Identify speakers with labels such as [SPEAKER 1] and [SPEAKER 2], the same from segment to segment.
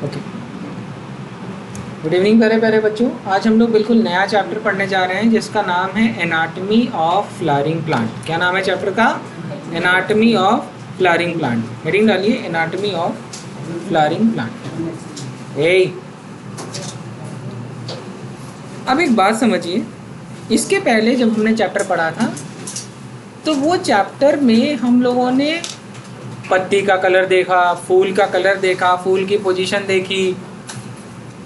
[SPEAKER 1] Okay, good evening प्यारे प्यारे बच्चों। आज हम लोग बिल्कुल नया चैप्टर पढ़ने जा रहे हैं जिसका नाम है एनाटमी ऑफ फ्लावरिंग प्लांट। क्या नाम है चैप्टर का? Anatomy of flowering plant. Heading डालिए, एनाटमी ऑफ फ्लावरिंग प्लांट। अब एक बात समझिए, इसके पहले जब हमने चैप्टर पढ़ा था तो वो चैप्टर में हम लोगों ने पत्ती का कलर देखा, फूल का कलर देखा, फूल की पोजीशन देखी,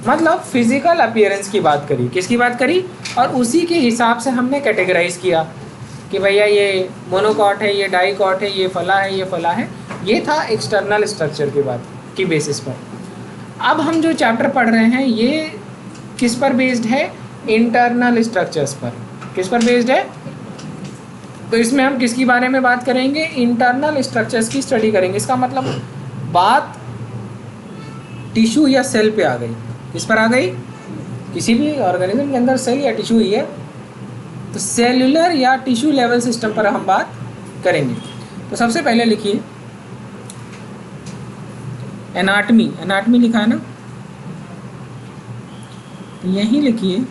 [SPEAKER 1] मतलब फिजिकल अपीयरेंस की बात करी। किसकी बात करी? और उसी के हिसाब से हमने कैटेगराइज किया कि भैया ये मोनोकॉट है, ये डाइकॉट है, ये फला है, ये फला है। ये था एक्सटर्नल स्ट्रक्चर की बात की बेसिस पर। अब हम जो चैप्टर पढ़ रहे हैं ये किस पर बेस्ड है? इंटरनल स्ट्रक्चर्स पर। किस पर बेस्ड है? तो इसमें हम किसकी बारे में बात करेंगे? इंटरनल स्ट्रक्चर्स की स्टडी करेंगे। इसका मतलब बात टिश्यू या सेल पे आ गई। किस पर आ गई? किसी भी ऑर्गेनिज्म के अंदर सेल या टिश्यू ही है, तो सेल्यूलर या टिश्यू लेवल सिस्टम पर हम बात करेंगे। तो सबसे पहले लिखिए एनाटमी। एनाटमी लिखा है ना, यहीं लिखिए।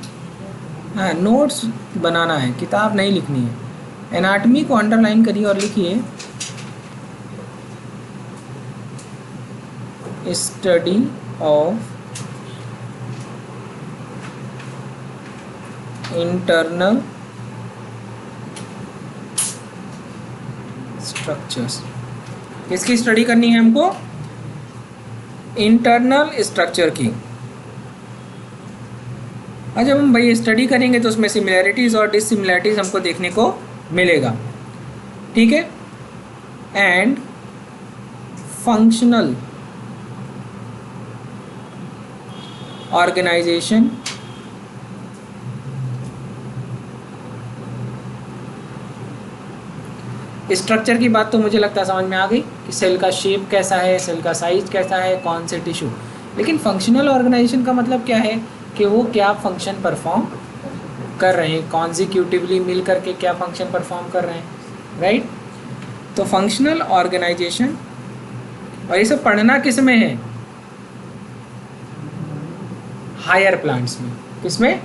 [SPEAKER 1] हाँ, नोट्स बनाना है, किताब नहीं लिखनी है। एनाटमी को अंडरलाइन करिए और लिखिए स्टडी ऑफ इंटरनल स्ट्रक्चर्स। किसकी स्टडी करनी है हमको? इंटरनल स्ट्रक्चर की। और जब हम भाई स्टडी करेंगे तो उसमें सिमिलैरिटीज और डिससिमिलैरिटीज हमको देखने को मिलेगा, ठीक है। एंड फंक्शनल ऑर्गेनाइजेशन स्ट्रक्चर की बात तो मुझे लगता है समझ में आ गई कि सेल का शेप कैसा है, सेल का साइज कैसा है, कौन से टिश्यू। लेकिन फंक्शनल ऑर्गेनाइजेशन का मतलब क्या है कि वो क्या फंक्शन परफॉर्म कर रहे हैं, कॉन्जिक्यूटिवली मिल करके क्या फंक्शन परफॉर्म कर रहे हैं, राइट। तो फंक्शनल ऑर्गेनाइजेशन, और ये सब पढ़ना किस में है? हायर प्लांट्स में। किसमें?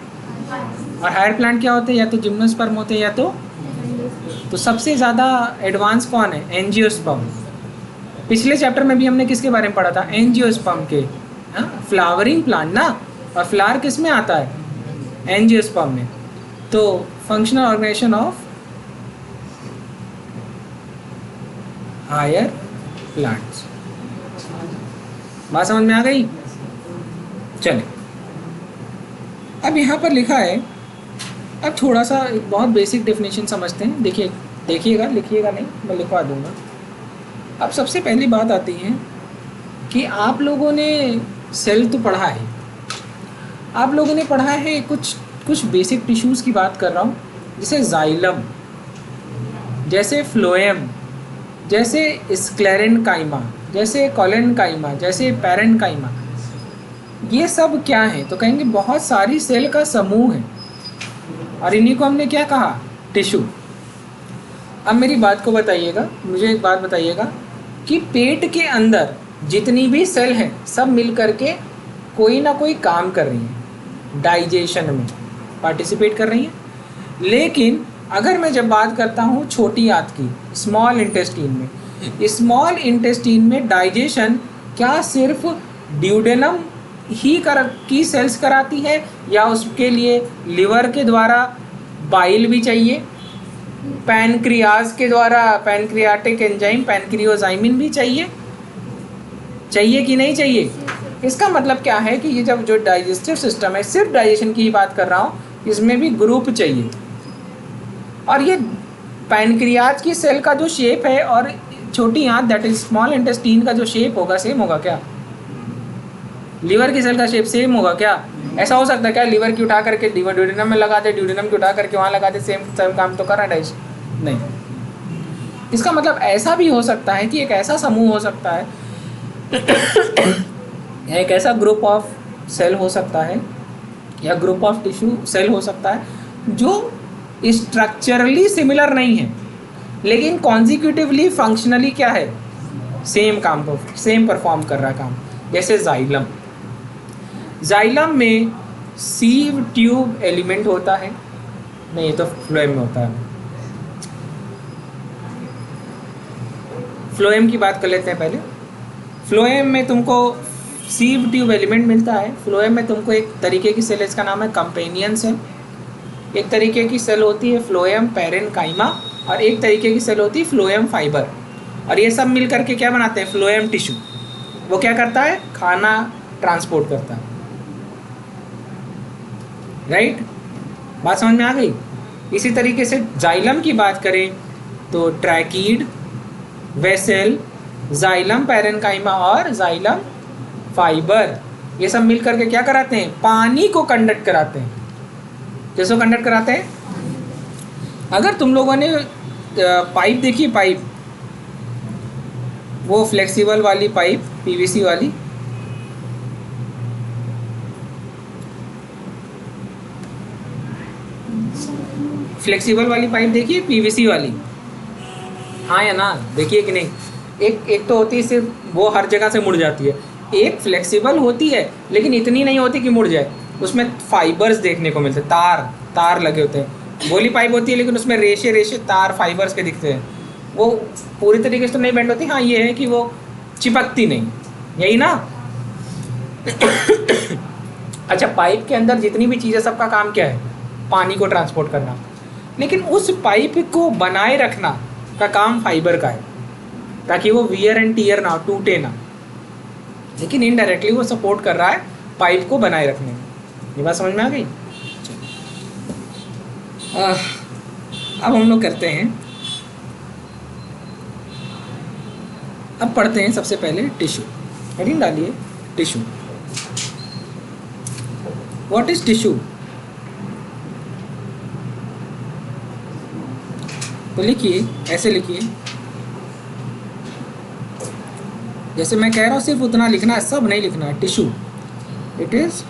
[SPEAKER 1] और हायर प्लांट क्या होते हैं? या तो जिम्नोस्पर्म होते हैं या तो सबसे ज़्यादा एडवांस कौन है? एंजियोस्पर्म। पिछले चैप्टर में भी हमने किसके बारे में पढ़ा था? एंजियोस्पर्म के। हाँ, फ्लावरिंग प्लांट ना, और फ्लावर किस में आता है? एंजियोस्पर्म में। तो functional organisation of higher plants. बात समझ में आ गई? चलिए, अब यहाँ पर लिखा है, अब थोड़ा सा एक बहुत बेसिक डेफिनेशन समझते हैं। देखिएगा, लिखिएगा नहीं, मैं लिखवा दूंगा। अब सबसे पहली बात आती है कि आप लोगों ने सेल तो पढ़ा है, आप लोगों ने पढ़ा है कुछ बेसिक टिश्यूज़ की बात कर रहा हूँ, जैसे जाइलम, जैसे फ्लोएम, जैसे स्क्लेरेनकाइमा, जैसे कोलेनकाइमा, जैसे पैरेनकाइमा। ये सब क्या है? तो कहेंगे बहुत सारी सेल का समूह है, और इन्हीं को हमने क्या कहा? टिश्यू। अब मेरी बात को बताइएगा, मुझे एक बात बताइएगा कि पेट के अंदर जितनी भी सेल हैं सब मिल करके कोई ना कोई काम कर रही हैं, डाइजेशन में पार्टिसिपेट कर रही हैं। लेकिन अगर मैं जब बात करता हूँ छोटी आंत की, स्मॉल इंटेस्टीन में, स्मॉल इंटेस्टीन में डाइजेशन क्या सिर्फ ड्यूडेनम की सेल्स कराती है, या उसके लिए लिवर के द्वारा बाइल भी चाहिए, पैनक्रियाज के द्वारा पैनक्रियाटिक एंजाइम पैनक्रियोजाइमिन भी चाहिए कि नहीं चाहिए? इसका मतलब क्या है कि ये जब जो डाइजेस्टिव सिस्टम है, सिर्फ डाइजेशन की ही बात कर रहा हूँ, इसमें भी ग्रुप चाहिए। और ये पैनक्रियाज की सेल का जो शेप है और छोटी आंत दैट इज स्मॉल इंटेस्टीन का जो शेप होगा, सेम होगा क्या? लीवर की सेल का शेप सेम होगा क्या? ऐसा हो सकता है क्या लीवर की उठा करके लीवर ड्यूडेनम में लगा दे, ड्यूडेनम की उठा करके वहाँ लगा दे, सेम काम तो कर रहा है डाइजेशन? नहीं। इसका मतलब ऐसा भी हो सकता है कि एक ऐसा समूह हो सकता है या एक ऐसा ग्रुप ऑफ सेल हो सकता है या ग्रुप ऑफ टिश्यू सेल हो सकता है जो स्ट्रक्चरली सिमिलर नहीं है, लेकिन कॉन्जिक्यूटिवली फंक्शनली क्या है? सेम काम, सेम परफॉर्म कर रहा है काम। जैसे जाइलम, जाइलम में सीव ट्यूब एलिमेंट होता है, नहीं ये तो फ्लोएम में होता है। फ्लोएम की बात कर लेते हैं पहले। फ्लोएम में तुमको सीव ट्यूब एलिमेंट मिलता है। फ्लोएम में तुमको एक तरीके की सेल, इसका नाम है कंपेनियन सेल। एक तरीके की सेल होती है फ्लोएम पैरेनकाइमा, और एक तरीके की सेल होती है फ्लोएम फाइबर। और ये सब मिल करके क्या बनाते हैं? Phloem tissue. वो क्या करता है? खाना ट्रांसपोर्ट करता है। राइट, बात समझ में आ गई? इसी तरीके से जाइलम की बात करें तो ट्रैकीड, वेसेल, जाइलम पैरेनकाइमा और जाइलम फाइबर, ये सब मिल करके क्या कराते हैं? पानी को कंडक्ट कराते हैं। किसको कंडक्ट कराते हैं? अगर तुम लोगों ने पाइप देखी, पाइप वो फ्लेक्सिबल वाली पाइप, पीवीसी वाली, फ्लेक्सिबल वाली पाइप देखिए, पीवीसी वाली, हाँ या ना? देखिए कि नहीं? एक तो होती है सिर्फ वो हर जगह से मुड़ जाती है, एक फ्लेक्सिबल होती है लेकिन इतनी नहीं होती कि मुड़ जाए, उसमें फाइबर्स देखने को मिलते हैं, तार लगे होते हैं। गोली पाइप होती है लेकिन उसमें रेशे रेशे तार फाइबर्स के दिखते हैं, वो पूरी तरीके से तो नहीं बेंड होती। हाँ ये है कि वो चिपकती नहीं, यही ना? अच्छा, पाइप के अंदर जितनी भी चीज़ें, सबका काम क्या है? पानी को ट्रांसपोर्ट करना। लेकिन उस पाइप को बनाए रखना का काम फाइबर का है, ताकि वो वियर एंड टीयर ना, टूटे ना। लेकिन इनडायरेक्टली वो सपोर्ट कर रहा है पाइप को बनाए रखने में। ये बात समझ में आ गई? अब हम लोग करते हैं, अब पढ़ते हैं सबसे पहले टिश्यू। हेडिंग डालिए टिश्यू। What is tissue? तो लिखिए, ऐसे लिखिए, जैसे मैं कह रहा हूँ सिर्फ उतना लिखना है, सब नहीं लिखना है। Tissue, it is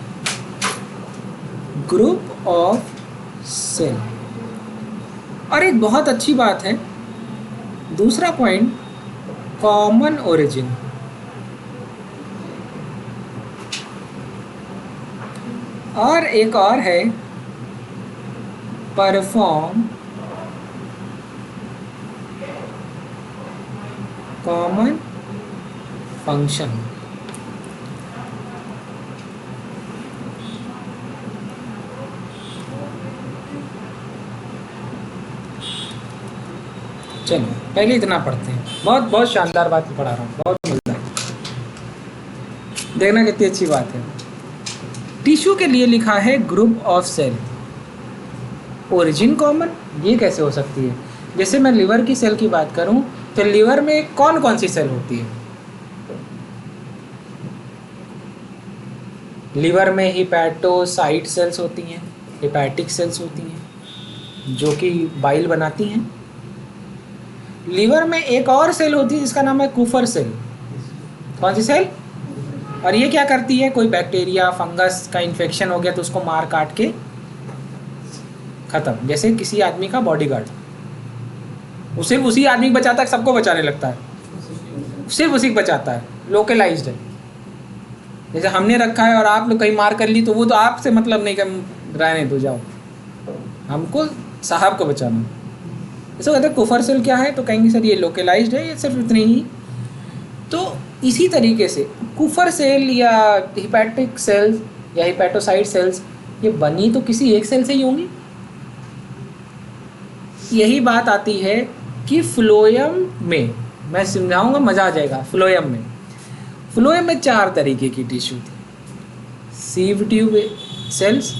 [SPEAKER 1] group of cell. और एक बहुत अच्छी बात है, दूसरा पॉइंट, कॉमन ओरिजिन। और एक और है, परफॉर्म कॉमन फंक्शन। चलो पहले इतना पढ़ते हैं। बहुत शानदार बात पढ़ा रहा हूँ, बहुत मजेदार, देखना कितनी अच्छी बात है। टिश्यू के लिए लिखा है group of cell, origin common. ये कैसे हो सकती है? जैसे मैं लिवर की सेल की बात करूं तो लिवर में कौन कौन सी सेल होती है? लिवर में हिपैटोसाइट सेल्स होती हैं, हिपैटिक सेल्स होती हैं जो कि बाइल बनाती हैं। लिवर में एक और सेल होती है जिसका नाम है कुफर सेल। कौन सी सेल? और ये क्या करती है? कोई बैक्टीरिया, फंगस का इन्फेक्शन हो गया तो उसको मार काट के खत्म। जैसे किसी आदमी का बॉडीगार्ड, उसे उसी आदमी को बचाता है, सबको बचाने लगता है, सिर्फ उसी को बचाता है, लोकलाइज्ड है। जैसे हमने रखा है और आप लोग कहीं मार कर ली तो वो तो आपसे मतलब नहीं, कि रहने दो, जाओ, हमको साहब को बचाना। ऐसा कहते हैं कुफर सेल क्या है, तो कहेंगे सर ये लोकलाइज्ड है, ये सिर्फ इतनी ही। तो इसी तरीके से कुफर सेल या हिपैटिक सेल्स या हिपैटोसाइट सेल्स, ये बनी तो किसी एक सेल से ही होंगी। यही बात आती है कि फ्लोएम में, मैं समझाऊंगा, मजा आ जाएगा। फ्लोएम में 4 तरीके की टिश्यू थी, sieve tube cells,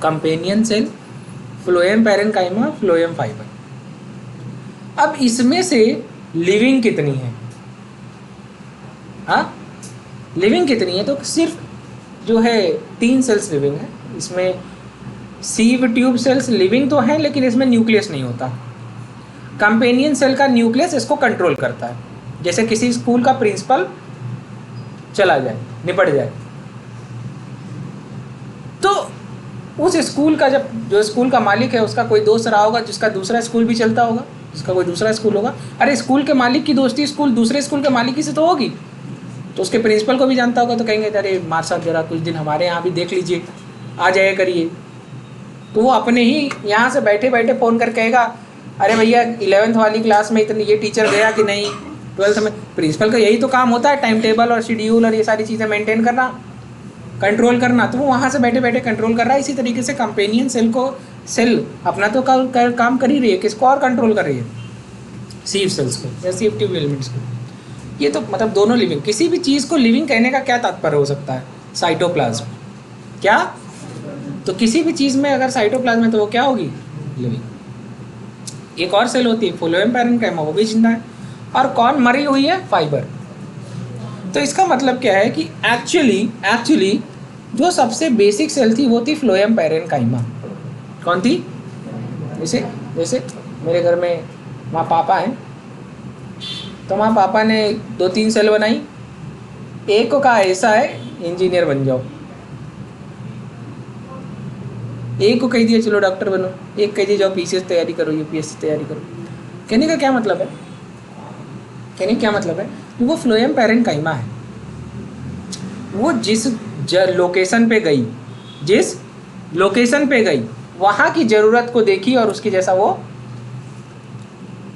[SPEAKER 1] companion cell, phloem parenchyma, phloem fibre. अब इसमें से लिविंग कितनी है? हाँ, लिविंग कितनी है? तो सिर्फ जो है 3 सेल्स लिविंग है। इसमें सीव ट्यूब सेल्स लिविंग तो है लेकिन इसमें न्यूक्लियस नहीं होता। कंपेनियन सेल का न्यूक्लियस इसको कंट्रोल करता है। जैसे किसी स्कूल का प्रिंसिपल चला जाए, निपट जाए, तो उस स्कूल का, जब जो स्कूल का मालिक है उसका कोई दोस्त रहा होगा जिसका दूसरा स्कूल भी चलता होगा, जिसका कोई दूसरा स्कूल होगा। अरे स्कूल के मालिक की दोस्ती स्कूल दूसरे स्कूल के मालिक से तो होगी, तो उसके प्रिंसिपल को भी जानता होगा, तो कहेंगे अरे मार साहब जरा कुछ दिन हमारे यहाँ भी देख लीजिए, आ जाया करिए। तो वो अपने ही यहाँ से बैठे बैठे फ़ोन कर कहेगा अरे भैया 11th वाली क्लास में इतनी ये टीचर गया कि नहीं, 12th में। प्रिंसिपल का यही तो काम होता है, टाइम टेबल और शेड्यूल और ये सारी चीज़ें मेंटेन करना, कंट्रोल करना। तो वो वहाँ से बैठे बैठे कंट्रोल कर रहा है। इसी तरीके से कंपेनियन सेल अपना तो काम कर ही रही है, किसको और कंट्रोल कर रही है, सीव सेल्स को या सीव ट्यूब एलिमेंट्स को। ये तो मतलब दोनों लिविंग, किसी भी चीज़ को लिविंग कहने का क्या तात्पर्य हो सकता है, साइटोप्लाज्म। क्या? तो किसी भी चीज़ में अगर साइटोप्लाज्म है तो वो क्या होगी, लिविंग। एक और सेल होती है फ्लोएम पैरेन्काइमा, वो भी जिंदा है। और कौन मरी हुई है, फाइबर। तो इसका मतलब क्या है कि एक्चुअली जो सबसे बेसिक सेल थी वो थी फ्लोएम पैरेन्काइमा। कौन थी? जैसे मेरे घर में माँ पापा हैं, तो माँ पापा ने 2-3 सेल बनाई, एक को कहा ऐसा है इंजीनियर बन जाओ, एक को कह दिया चलो डॉक्टर बनो, एक कह दिया जाओ पीसीएस तैयारी करो, यूपीएससी तैयारी करो। कहने का क्या मतलब है, कि वो फ्लोएम पैरेन्काइमा है। वो जिस लोकेशन पे गई वहाँ की ज़रूरत को देखी और उसकी जैसा वो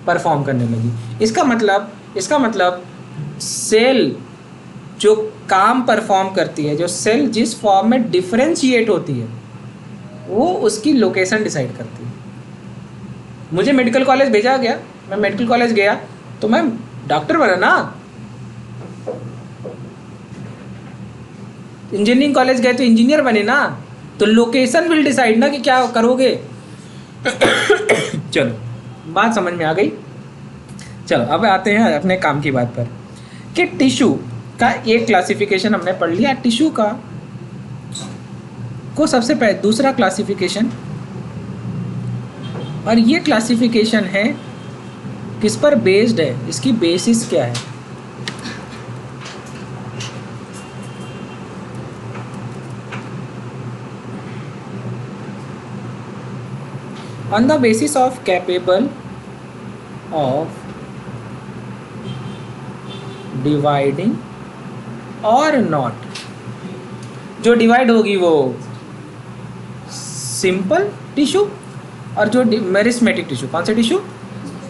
[SPEAKER 1] परफॉर्म करने लगी। इसका मतलब सेल जो काम परफॉर्म करती है, जो सेल जिस फॉर्म में डिफरेंशिएट होती है, वो उसकी लोकेशन डिसाइड करती है। मुझे मेडिकल कॉलेज भेजा गया, मैं मेडिकल कॉलेज गया तो मैं डॉक्टर बना ना। इंजीनियरिंग कॉलेज गए तो इंजीनियर बने ना। तो लोकेशन विल डिसाइड ना कि क्या करोगे। चलो बात समझ में आ गई। चलो अब आते हैं अपने काम की बात पर, कि टिश्यू का एक क्लासिफिकेशन हमने पढ़ लिया। टिश्यू का को सबसे पहले दूसरा क्लासिफिकेशन, और ये क्लासिफिकेशन है किस पर बेस्ड है, इसकी बेसिस क्या है। On the basis of capable of dividing और नॉट। जो डिवाइड होगी वो सिंपल टिश्यू, और जो मेरिस्मेटिक टिश्यू, कौन सा टिश्यू,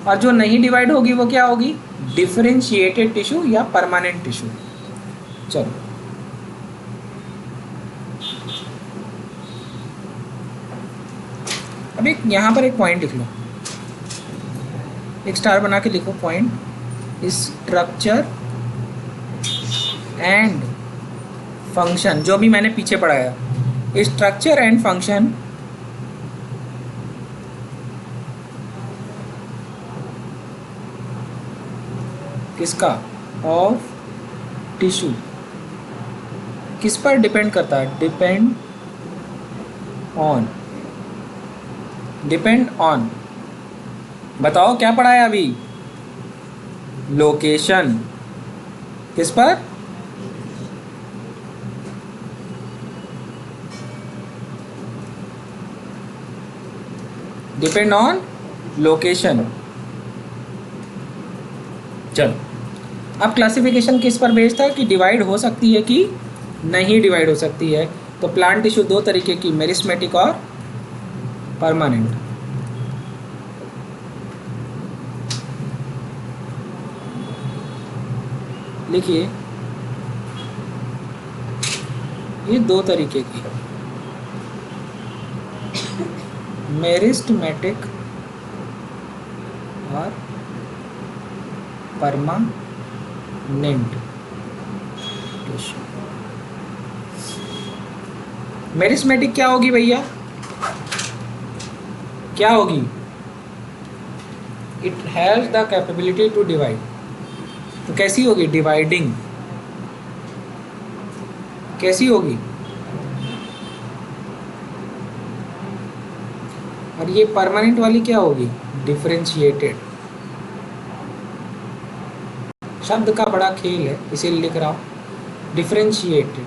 [SPEAKER 1] और जो नहीं डिवाइड होगी वो क्या होगी, डिफरेंशिएटेड टिश्यू या परमानेंट टिश्यू। चलो अब एक यहाँ पर एक पॉइंट लिख लो, एक स्टार बना के लिखो पॉइंट, स्ट्रक्चर एंड फंक्शन। जो भी मैंने पीछे पढ़ाया, स्ट्रक्चर एंड फंक्शन किसका, ऑफ टिश्यू, किस पर डिपेंड करता है, डिपेंड ऑन बताओ क्या पढ़ा है अभी, लोकेशन। किस पर, डिपेंड ऑन लोकेशन। चलो अब क्लासिफिकेशन किस पर बेस्ड था, कि डिवाइड हो सकती है कि नहीं डिवाइड हो सकती है। तो प्लांट टिश्यू दो तरीके की, मेरिस्मेटिक और परमानेंट। लिखिए ये दो तरीके की, मेरिस्टेमेटिक और परमानेंट टिश्यू। मेरिस्मेटिक क्या होगी भैया, क्या होगी, it has the capability to divide. तो कैसी होगी, डिवाइडिंग। कैसी होगी, और ये परमानेंट वाली क्या होगी, डिफरेंशिएटेड। शब्द का बड़ा खेल है, इसीलिए लिख रहा हूं डिफरेंशिएटेड।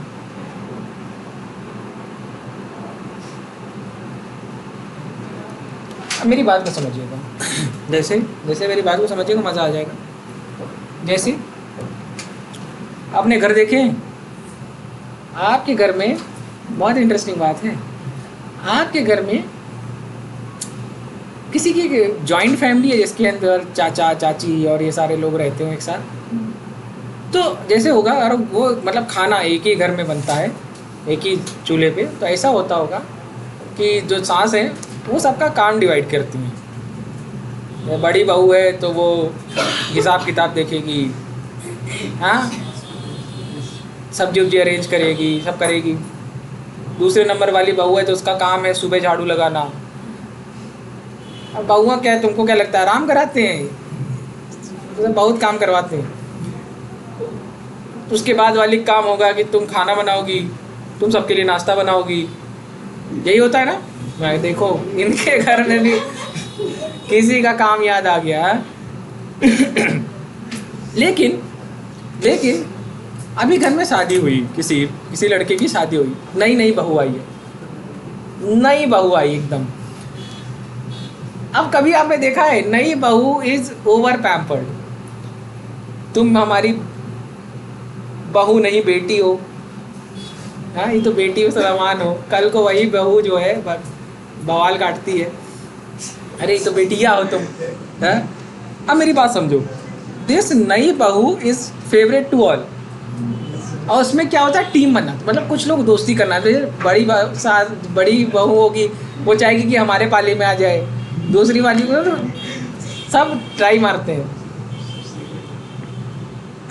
[SPEAKER 1] अब मेरी बात को समझिएगा, जैसे मेरी बात को समझिएगा मज़ा आ जाएगा। जैसे अपने घर देखें, आपके घर में बहुत इंटरेस्टिंग बात है, आपके घर में किसी की जॉइंट फैमिली है जिसके अंदर चाचा चाची और ये सारे लोग रहते हो एक साथ, तो जैसे होगा और वो मतलब खाना एक ही घर में बनता है, एक ही चूल्हे पे, तो ऐसा होता होगा कि जो सास है वो सबका काम डिवाइड करती हैं। बड़ी बहू है तो वो हिसाब किताब देखेगी, हाँ, सब्जी उब्जी अरेंज करेगी, सब करेगी। दूसरे नंबर वाली बहू है तो उसका काम है सुबह झाड़ू लगाना। अब बहुआ क्या है, तुमको क्या लगता है आराम कराते हैं? तो बहुत काम करवाते हैं। उसके बाद वाली काम होगा कि तुम खाना बनाओगी, तुम सबके लिए नाश्ता बनाओगी, यही होता है ना। मैं देखो इनके घर में भी किसी का काम याद आ गया लेकिन लेकिन अभी घर में शादी हुई, किसी लड़के की शादी हुई, नई बहू आई है, नई बहू आई एकदम। अब कभी आपने देखा है नई बहू इज ओवर पैम्पर्ड, तुम हमारी बहू नहीं बेटी हो, हाँ ये तो बेटी समान हो, कल को वही बहू जो है बवाल काटती है, अरे ये तो बेटिया हो तुम, हाँ। अब मेरी बात समझो, दिस नई बहू इज फेवरेट टू ऑल, और उसमें क्या होता है टीम बनना, मतलब कुछ लोग दोस्ती करना, बड़ी बहू होगी वो चाहेगी कि हमारे पाले में आ जाए, दूसरी वाली को तो सब ट्राई मारते हैं।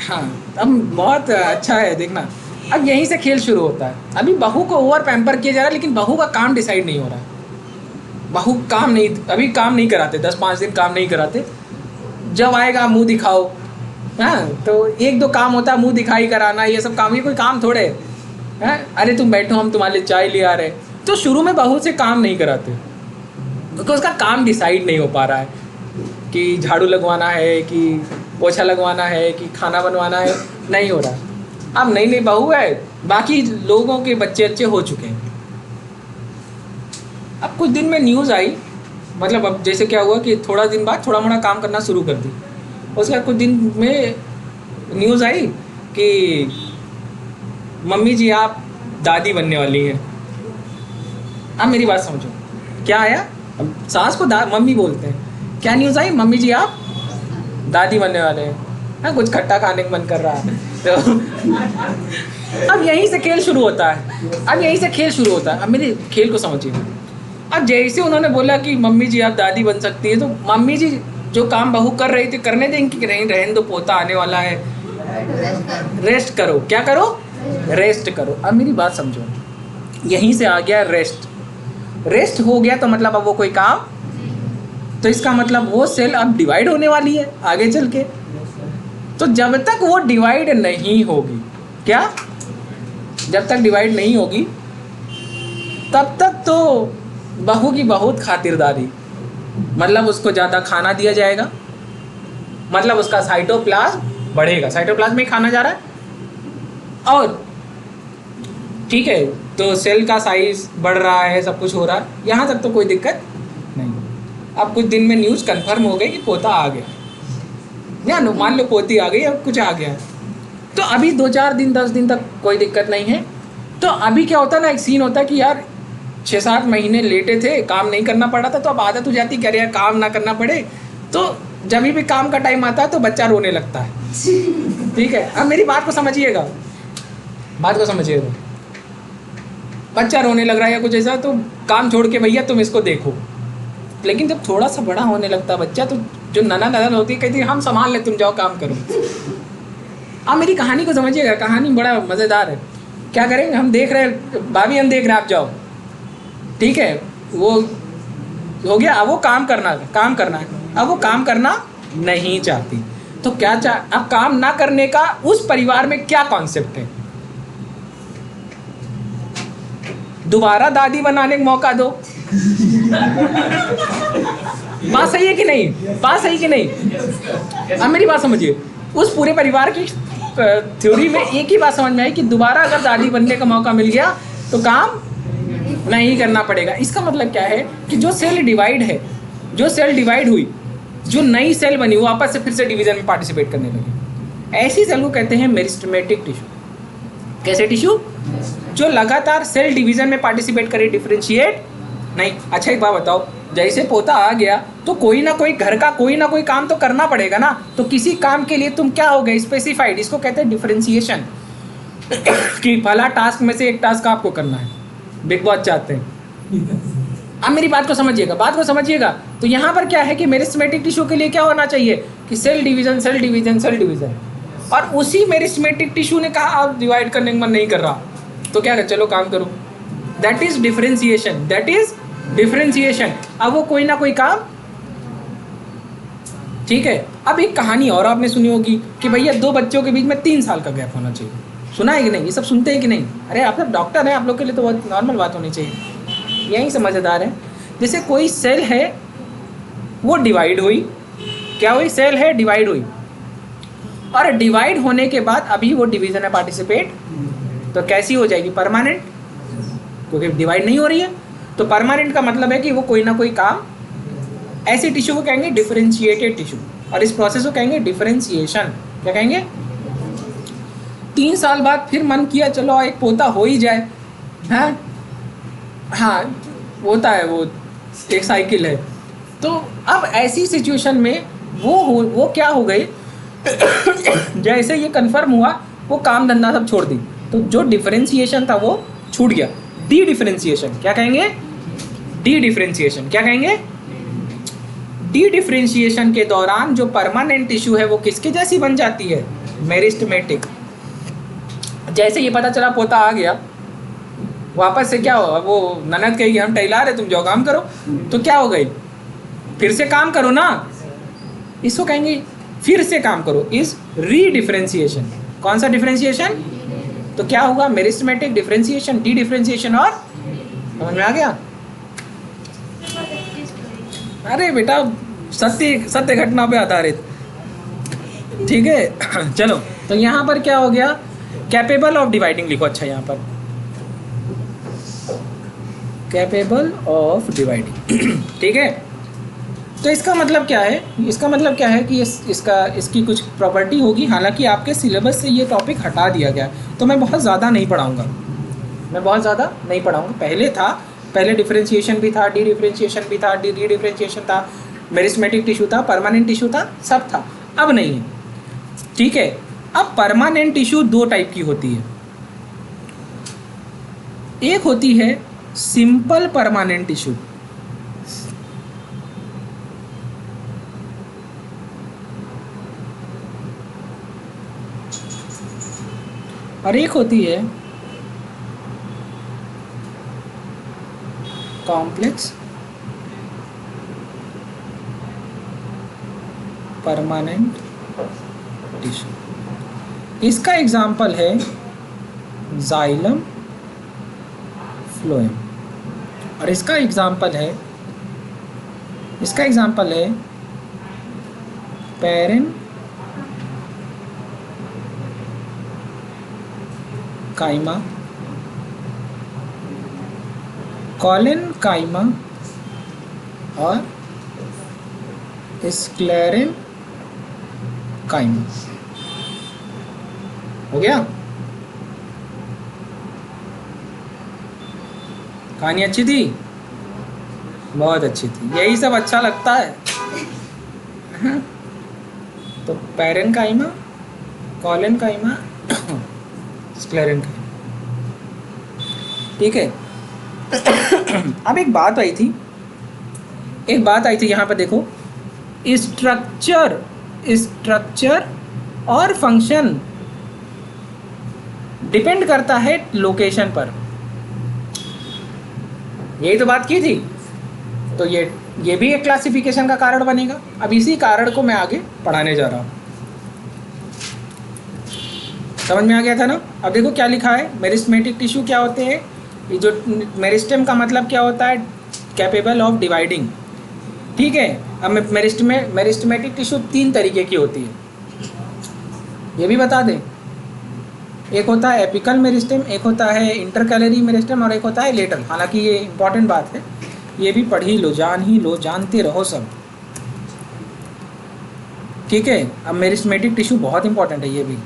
[SPEAKER 1] हाँ, अब बहुत अच्छा है देखना, अब यहीं से खेल शुरू होता है। अभी बहू को ओवर पैम्पर किया जा रहा है, लेकिन बहू का काम डिसाइड नहीं हो रहा है। बहू अभी काम नहीं कराते, 10-5 दिन काम नहीं कराते, जब आएगा मुंह दिखाओ, हाँ, तो 1-2 काम होता है, मुंह दिखाई कराना, ये सब काम, ये कोई काम थोड़े है। अरे तुम बैठो, हम तुम्हारे लिए चाय ले आ रहे। तो शुरू में बहू से काम नहीं कराते क्योंकि उसका काम डिसाइड नहीं हो पा रहा है कि झाड़ू लगवाना है कि पोछा लगवाना है कि खाना बनवाना है, नहीं हो रहा। अब नई बहू है, बाकी लोगों के बच्चे अच्छे हो चुके हैं। अब कुछ दिन में न्यूज़ आई, मतलब अब जैसे क्या हुआ कि थोड़ा दिन बाद थोड़ा मोड़ा काम करना शुरू कर दी, उसके बाद कुछ दिन में न्यूज़ आई कि मम्मी जी आप दादी बनने वाली हैं। अब मेरी बात समझो, क्या आया, अब सास को मम्मी बोलते हैं, क्या न्यूज़ आई, मम्मी जी आप दादी बनने वाले हैं, हाँ, कुछ खट्टा खाने का मन कर रहा है। तो अब यहीं से खेल शुरू होता है, अब मेरे खेल को समझिए। अब जैसे उन्होंने बोला कि मम्मी जी आप दादी बन सकती है, तो मम्मी जी जो काम बहू कर रही थी करने देंगी कि नहीं, रहने दो, पोता आने वाला है, रेस्ट करो, क्या करो, रेस्ट करो। अब मेरी बात समझो, यहीं से आ गया रेस्ट हो गया, तो मतलब अब वो कोई काम, तो इसका मतलब वो सेल अब डिवाइड होने वाली है आगे चल के। तो जब तक वो डिवाइड नहीं होगी, क्या, जब तक डिवाइड नहीं होगी तब तक तो बहू की बहुत खातिरदारी, मतलब उसको ज़्यादा खाना दिया जाएगा, मतलब उसका साइटोप्लाज्म बढ़ेगा, साइटोप्लाज्म में खाना जा रहा है, और ठीक है तो सेल का साइज बढ़ रहा है, सब कुछ हो रहा है, यहाँ तक तो कोई दिक्कत नहीं। अब कुछ दिन में न्यूज़ कंफर्म हो गई कि पोता आ गया, या मान लो पोती आ गई, अब कुछ आ गया, तो अभी 2-4 दिन 10 दिन तक कोई दिक्कत नहीं है। तो अभी क्या होता है ना, एक सीन होता है कि यार 6-7 महीने लेटे थे, काम नहीं करना पड़ा था, तो अब आदत हो जाती है कि यार काम ना करना पड़े, तो जब भी काम का टाइम आता है तो बच्चा रोने लगता है। ठीक है, अब मेरी बात को समझिएगा, बच्चा रोने लग रहा है या कुछ ऐसा, तो काम छोड़ के भैया तुम इसको देखो। लेकिन जब थोड़ा सा बड़ा होने लगता है बच्चा, तो जो ननद होती है कहती है हम संभाल ले, तुम जाओ काम करो। अब मेरी कहानी को समझिएगा, कहानी बड़ा मज़ेदार है। क्या करेंगे, हम देख रहे हैं भाभी, हम देख रहे हैं, आप जाओ, ठीक है, वो हो गया। अब वो काम करना है, अब वो काम करना नहीं चाहती, तो क्या अब काम ना करने का उस परिवार में क्या कॉन्सेप्ट है, दोबारा दादी बनाने का मौका दो। बात सही है कि नहीं, अब मेरी बात समझिए, उस पूरे परिवार की थ्योरी में एक ही बात समझ में आई कि दोबारा अगर दादी बनने का मौका मिल गया तो काम नहीं करना पड़ेगा। इसका मतलब क्या है कि जो सेल डिवाइड हुई, जो नई सेल बनी, वो आपस से फिर से डिवीजन में पार्टिसिपेट करने लगी। ऐसी सेल को कहते हैं मेरिस्टेमेटिक टिश्यू। कैसे टिश्यू? जो लगातार सेल डिवीजन में पार्टिसिपेट करे, डिफरेंशिएट नहीं। अच्छा एक बात बताओ, जैसे पोता आ गया तो कोई ना कोई घर का कोई ना कोई काम तो करना पड़ेगा ना, तो किसी काम के लिए तुम क्या हो गए? स्पेसिफाइड। इसको कहते हैं डिफरेंशिएशन कि फला टास्क में से एक टास्क आपको करना है, बिग बॉस चाहते हैं। अब मेरी बात को समझिएगा। तो यहाँ पर क्या है कि मेरिस्टेमेटिक टिश्यू के लिए क्या होना चाहिए कि cell division cell division cell division, और उसी मेरिस्टेमेटिक टिश्यू ने कहा आप डिवाइड करने का मन नहीं कर रहा, तो क्या कर, चलो काम करो। That is differentiation. अब वो कोई ना कोई काम, ठीक है। अब एक कहानी और आपने सुनी होगी कि भैया 2 बच्चों के बीच में 3 साल का गैप होना चाहिए। सुना है कि नहीं? ये सब सुनते हैं कि नहीं? अरे आप सब डॉक्टर हैं, आप लोग के लिए तो बहुत नॉर्मल बात होनी चाहिए, यही समझदार है। जैसे कोई सेल है वो डिवाइड हुई, क्या हुई? सेल है डिवाइड हुई, और डिवाइड होने के बाद अभी वो डिवीजन में पार्टिसिपेट, तो कैसी हो जाएगी? परमानेंट, क्योंकि डिवाइड नहीं हो रही है। तो परमानेंट का मतलब है कि वो कोई ना कोई काम, ऐसे टिश्यू को कहेंगे डिफरेंशिएटेड टिश्यू, और इस प्रोसेस को कहेंगे डिफरेंशिएशन। क्या कहेंगे? 3 साल बाद फिर मन किया चलो एक पोता हो ही जाए, हाँ हाँ होता है, वो एक साइकिल है। तो अब ऐसी सिचुएशन में वो क्या हो गए जैसे ये कंफर्म हुआ, वो काम धंधा सब छोड़ दी, तो जो डिफरेंशिएशन था वो छूट गया। D differentiation. क्या कहेंगे? D differentiation. क्या कहेंगे? डी डिफरेंशिएशन के दौरान जो परमानेंट टिश्यू है वो किसके जैसी बन जाती है? मेरिस्टेमेटिक। जैसे ये पता चला पोता आ गया, वापस से क्या हो, वो ननद कहेगी हम टहला रहे, तुम जाओ काम करो, तो क्या हो गई? फिर से काम करो ना, इसको कहेंगे फिर से काम करो, इज रीडिफरेंशिएशन। कौन सा डिफरेंशिएशन? तो क्या होगा? मेरिस्टेमेटिक, डिफरेंशिएशन, डी डिफरेंशिएशन, और समझ में आ गया? अरे बेटा सत्य घटना पे आधारित, ठीक है। चलो, तो यहाँ पर क्या हो गया? कैपेबल ऑफ डिवाइडिंग लिखो। अच्छा यहाँ पर कैपेबल ऑफ डिवाइडिंग, ठीक है। तो इसका मतलब क्या है? इसका मतलब क्या है कि इसकी कुछ प्रॉपर्टी होगी। हालांकि आपके सिलेबस से ये टॉपिक हटा दिया गया, तो मैं बहुत ज़्यादा नहीं पढ़ाऊँगा, पहले था, पहले डिफरेंशिएशन भी था, डी डिफरेंशिएशन भी था, डी डिफरेंशिएशन था, मेरिस्टेमेटिक टिश्यू था, परमानेंट टिश्यू था, सब था। अब नहीं है, ठीक है। अब परमानेंट टिश्यू 2 टाइप की होती है। एक होती है सिंपल परमानेंट टिश्यू, और एक होती है कॉम्प्लेक्स परमानेंट टिश्यू। इसका एग्जाम्पल है जाइलम फ्लोएम, और इसका एग्जाम्पल है पैरेन काइमा, कॉलन काइमा और स्क्लेरेन काइमा। हो गया? कहानी अच्छी थी? बहुत अच्छी थी, यही सब अच्छा लगता है। तो पैरेन काइमा, कॉलन काइमा, स्क्लेरेन काइमा, ठीक है। अब एक बात आई थी यहाँ पर देखो, स्ट्रक्चर और फंक्शन डिपेंड करता है लोकेशन पर, यही तो बात की थी। तो ये भी एक क्लासिफिकेशन का कारण बनेगा। अब इसी कारण को मैं आगे पढ़ाने जा रहा हूँ। समझ में आ गया था ना? अब देखो क्या लिखा है, मेरिस्टेमेटिक टिश्यू क्या होते हैं? ये जो मेरिस्टेम का मतलब क्या होता है? कैपेबल ऑफ डिवाइडिंग, ठीक है। अब मेरिस्टेमेटिक टिश्यू 3 तरीके की होती है, ये भी बता दें। एक होता है एपिकल मेरिस्टेम, एक होता है इंटरकैलरी मेरिस्टेम, और एक होता है लेटरल। हालांकि ये इंपॉर्टेंट बात है, ये भी पढ़ ही लो, जान ही लो, जानते रहो सब, ठीक है। अब मेरिस्टेमेटिक टिश्यू बहुत इंपॉर्टेंट है ये भी।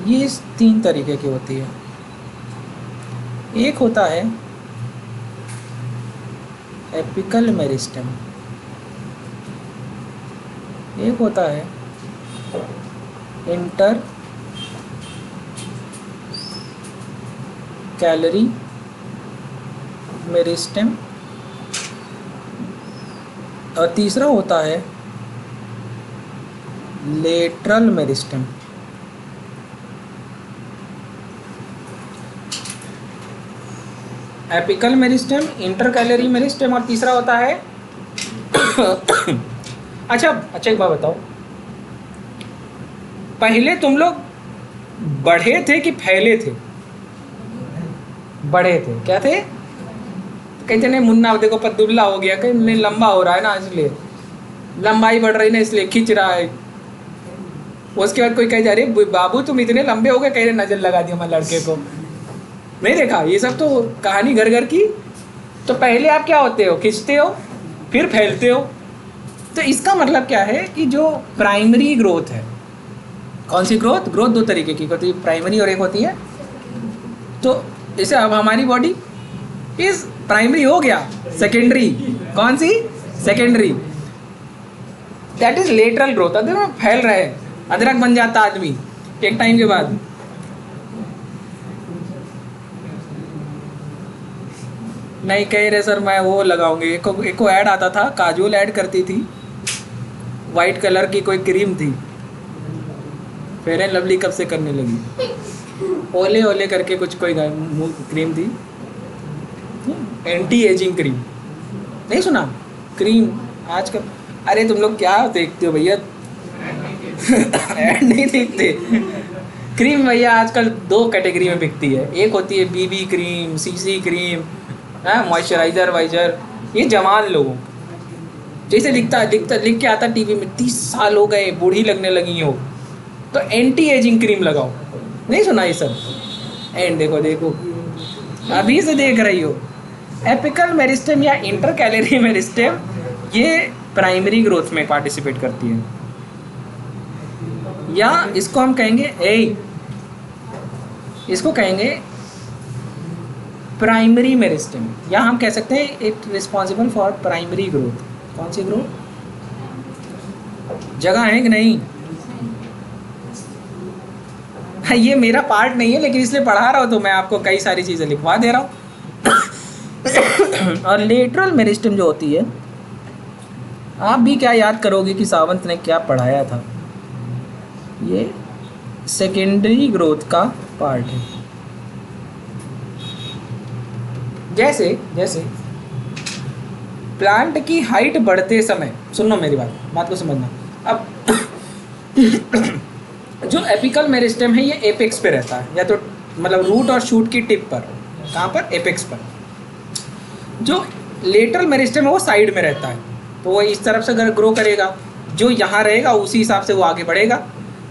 [SPEAKER 1] ये इस 3 तरीके की होती है। एक होता है एपिकल मेरिस्टेम, एक होता है इंटर कैलरी मेरिस्टेम, और तीसरा होता है lateral meristem. Apical meristem, inter calorie meristem, और तीसरा होता है अच्छा एक बात बताओ, पहले तुम लोग बढ़े थे कि फैले थे? बढ़े थे। क्या थे? कहते नहीं मुन्ना देखो पतुल्ला हो गया, कहीं नहीं लंबा हो रहा है ना, इसलिए लंबाई बढ़ रही ना, इसलिए खींच रहा है। उसके बाद कोई कह जा रही बाबू तुम इतने लंबे हो गए, कह रहे नजर लगा दी हमारे लड़के को। नहीं देखा? ये सब तो कहानी घर घर की। तो पहले आप क्या होते हो? खींचते हो, फिर फैलते हो। तो इसका मतलब क्या है कि जो प्राइमरी ग्रोथ है, कौन सी ग्रोथ? ग्रोथ 2 तरीके की होती है, प्राइमरी और एक होती है। तो जैसे अब हमारी बॉडी इस प्राइमरी हो गया, सेकेंडरी कौन सी? Secondary, that is lateral growth. अदर फैल रहे हैं, अदरक बन जाता आदमी एक टाइम के बाद। नहीं कह रहे सर मैं वो लगाऊंगी, एक को ऐड आता था, काजोल ऐड करती थी, वाइट कलर की कोई क्रीम थी, फेयर एंड लवली कब से करने लगी, ओले ओले करके कुछ कोई क्रीम थी, एंटी एजिंग क्रीम। नहीं सुना? क्रीम आजकल, अरे तुम लोग क्या देखते हो भैया ऐड नहीं देखते। क्रीम भैया आजकल 2 कैटेगरी में बिकती है, एक होती है BB cream, CC cream, moisturiser वाइजर। ये जवान लोगों, जैसे लिख के आता टीवी में 30 साल हो गए, बूढ़ी लगने लगी हो तो एंटी एजिंग क्रीम लगाओ। नहीं सुना ये सब? एंड देखो अभी से देख रही हो। एपिकल मेरिस्टेम या इंटर कैलरी मेरिस्टेम ये प्राइमरी ग्रोथ में पार्टिसिपेट करती है, या इसको हम कहेंगे इसको कहेंगे प्राइमरी मेरिस्टेम, या हम कह सकते हैं it responsible for primary growth. कौन सी ग्रोथ? जगह है कि नहीं? ये मेरा पार्ट नहीं है, लेकिन इसलिए पढ़ा रहा हूँ तो मैं आपको कई सारी चीज़ें लिखवा दे रहा हूँ। और लेटरल मेरिस्टेम जो होती है, आप भी क्या याद करोगे कि सावंत ने क्या पढ़ाया था? ये सेकेंडरी ग्रोथ का पार्ट है। जैसे प्लांट की हाइट बढ़ते समय, सुनो मेरी बात को समझना। अब जो एपिकल मेरिस्टेम है ये एपेक्स पे रहता है, या तो मतलब रूट और शूट की टिप पर। कहाँ पर? एपेक्स पर। जो लेटरल मेरिस्टेम है वो साइड में रहता है, तो वो इस तरफ से अगर ग्रो करेगा, जो यहाँ रहेगा उसी हिसाब से वो आगे बढ़ेगा।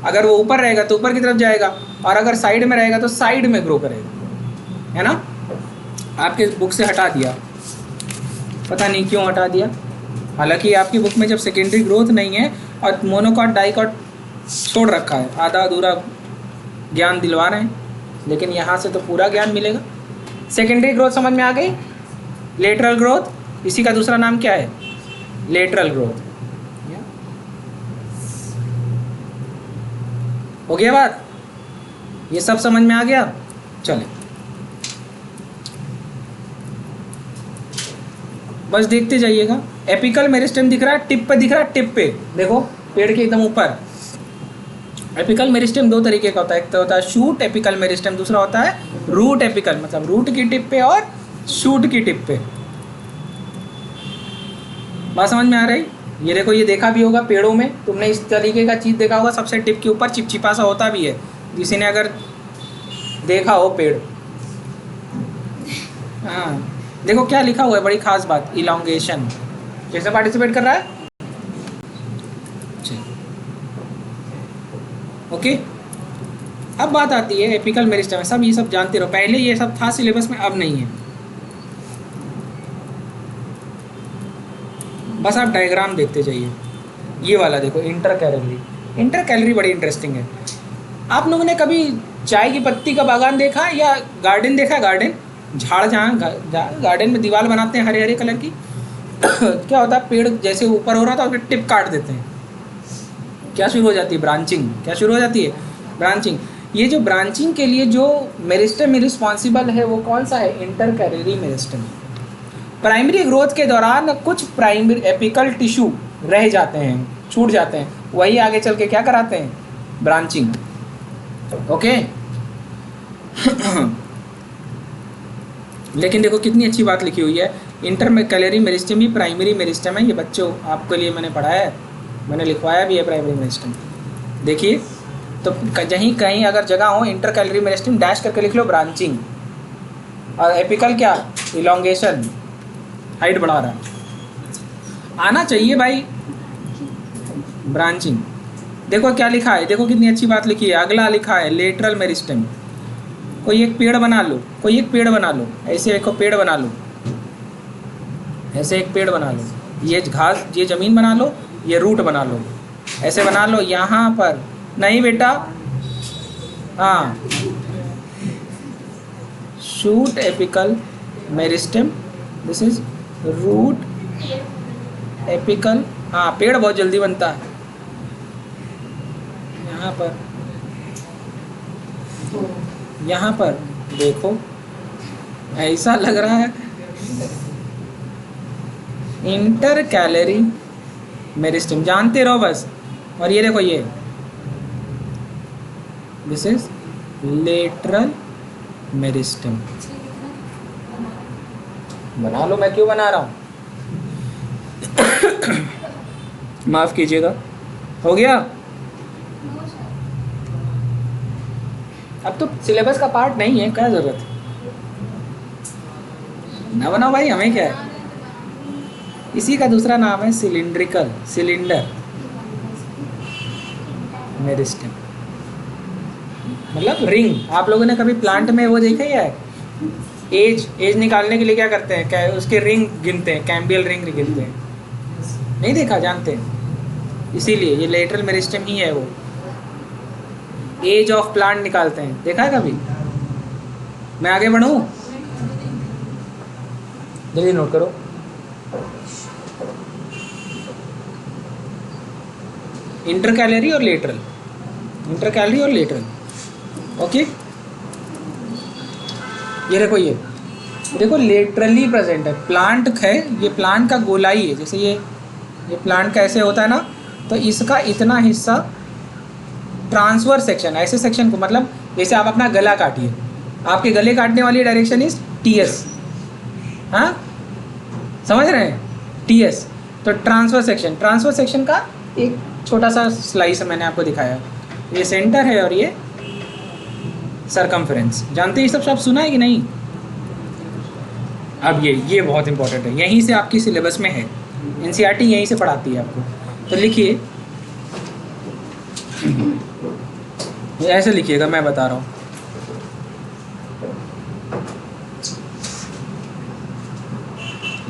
[SPEAKER 1] अगर वो ऊपर रहेगा तो ऊपर की तरफ जाएगा, और अगर साइड में रहेगा तो साइड में ग्रो करेगा, है ना? आपके बुक से हटा दिया, पता नहीं क्यों हटा दिया। हालांकि आपकी बुक में जब सेकेंडरी ग्रोथ नहीं है और मोनोकॉट डाइकॉट छोड़ रखा है, आधा अधूरा ज्ञान दिलवा रहे हैं, लेकिन यहाँ से तो पूरा ज्ञान मिलेगा। सेकेंडरी ग्रोथ समझ में आ गई? लेटरल ग्रोथ, इसी का दूसरा नाम क्या है? Lateral growth. हो गया बात? ये सब समझ में आ गया? चले बस देखते जाइएगा। एपिकल मेरिस्टेम दिख रहा है, टिप पे दिख रहा है, टिप पे देखो, पेड़ के एकदम ऊपर। एपिकल मेरिस्टेम 2 तरीके का होता है, एक तो होता है शूट एपिकल मेरिस्टेम, दूसरा होता है रूट एपिकल, मतलब रूट की टिप पे और शूट की टिप पे। बात समझ में आ रही? ये देखो, ये देखा भी होगा पेड़ों में तुमने, इस तरीके का चीज़ देखा होगा, सबसे टिप के ऊपर चिपचिपा सा होता भी है, किसी ने अगर देखा हो पेड़। हाँ देखो क्या लिखा हुआ है, बड़ी खास बात, इलॉन्गेशन। कैसे पार्टिसिपेट कर रहा है? ओके, अब बात आती है एपिकल मेरिस्टेम। सब ये सब जानते रहो, पहले ये सब था सिलेबस में, अब नहीं है। बस आप डायग्राम देखते जाइए। ये वाला देखो, इंटर कैलोरी। इंटर कैलोरी बड़ी इंटरेस्टिंग है। आप लोगों ने कभी चाय की पत्ती का बागान देखा या गार्डन देखा? गार्डन, झाड़, जहाँ गार्डन में दीवार बनाते हैं हरे हरे कलर की क्या होता है, पेड़ जैसे ऊपर हो रहा था, फिर टिप काट देते हैं, क्या शुरू हो जाती है? ब्रांचिंग। क्या शुरू हो जाती है? ब्रांचिंग। ये जो ब्रांचिंग के लिए जो मेरिस्टेम रिस्पॉन्सिबल है वो कौन सा है? Inter calorie meristem. Primary growth के दौरान कुछ प्राइमरी एपिकल टिश्यू रह जाते हैं, छूट जाते हैं, वही आगे चल के क्या कराते हैं? ब्रांचिंग। ओके लेकिन देखो कितनी अच्छी बात लिखी हुई है, इंटर कैलोरी मेरिस्टेम ही प्राइमरी मेरिस्टेम है। ये बच्चों आपके लिए मैंने पढ़ाया है, मैंने लिखवाया भी है प्राइमरी मेरिस्टेम। देखिए, तो कहीं कहीं अगर जगह हो इंटर कैलोरी मेरिस्टेम डैश करके लिख लो ब्रांचिंग, और एपिकल क्या? इलोंगेशन, हाइट बढ़ा रहा है। आना चाहिए भाई ब्रांचिंग। देखो क्या लिखा है, देखो कितनी अच्छी बात लिखी है। अगला लिखा है लेटरल मेरिस्टेम। कोई एक पेड़ बना लो, कोई एक पेड़ बना लो, ऐसे एक पेड़ बना लो, ऐसे एक पेड़ बना लो, ये घास, ये ज़मीन बना लो, ये रूट बना लो, ऐसे बना लो। यहाँ पर नहीं बेटा, हाँ, shoot apical meristem, this is root apical. हाँ, पेड़ बहुत जल्दी बनता है। यहाँ पर देखो, ऐसा लग रहा है इंटर कैलोरी मेरिस्टेम, जानते रहो बस। और ये देखो, ये दिस इज लेटरल मेरिस्टेम। बना लो, मैं क्यों बना रहा हूँ माफ कीजिएगा। हो गया? अब तो सिलेबस का पार्ट नहीं है, क्या जरूरत है? ना बनाओ भाई, हमें क्या है। इसी का दूसरा नाम है सिलिंड्रिकल, सिलेंडर मेरिस्टेम, मतलब रिंग। आप लोगों ने कभी प्लांट में वो देखा ही है, एज निकालने के लिए क्या करते हैं? क्या उसके रिंग गिनते हैं, कैम्बियल रिंग गिनते हैं? नहीं देखा? जानते हैं? इसीलिए ये लेटरल मेरिस्टेम ही है, वो एज ऑफ प्लांट निकालते हैं। देखा है कभी? मैं आगे बढ़ूं? जल्दी नोट करो। इंटर कैलोरी और लेटरल, इंटर कैलोरी और लेटरल। ओके, ये देखो, ये देखो लेटरली प्रेजेंट है। प्लांट है, ये प्लांट का गोलाई है, जैसे ये प्लांट का ऐसे होता है ना, तो इसका इतना हिस्सा ट्रांसवर्स सेक्शन, ऐसे सेक्शन को, मतलब जैसे आप अपना गला काटिए, आपके गले काटने वाली डायरेक्शन इज टीएस। हाँ, समझ रहे हैं? टीएस। तो ट्रांसवर्स सेक्शन, ट्रांसवर्स सेक्शन का एक छोटा सा स्लाइस मैंने आपको दिखाया। ये सेंटर है और ये सरकमफ्रेंस। जानते हैं ये सब सुना है कि नहीं? अब ये बहुत इंपॉर्टेंट है, यहीं से आपकी सिलेबस में है, एनसीईआरटी यहीं से पढ़ाती है आपको। तो लिखिए, ऐसे लिखिएगा, मैं बता रहा हूँ।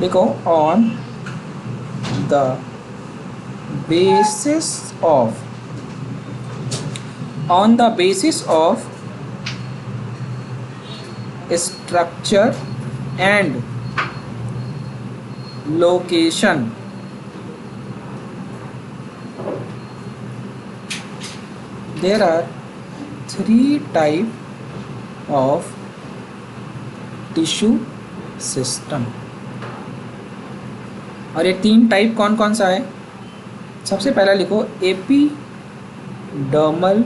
[SPEAKER 1] लिखो, on the basis of structure and location, there are 3 types of tissue system। और ये 3 टाइप कौन कौन सा है? सबसे पहला लिखो एपिडर्मल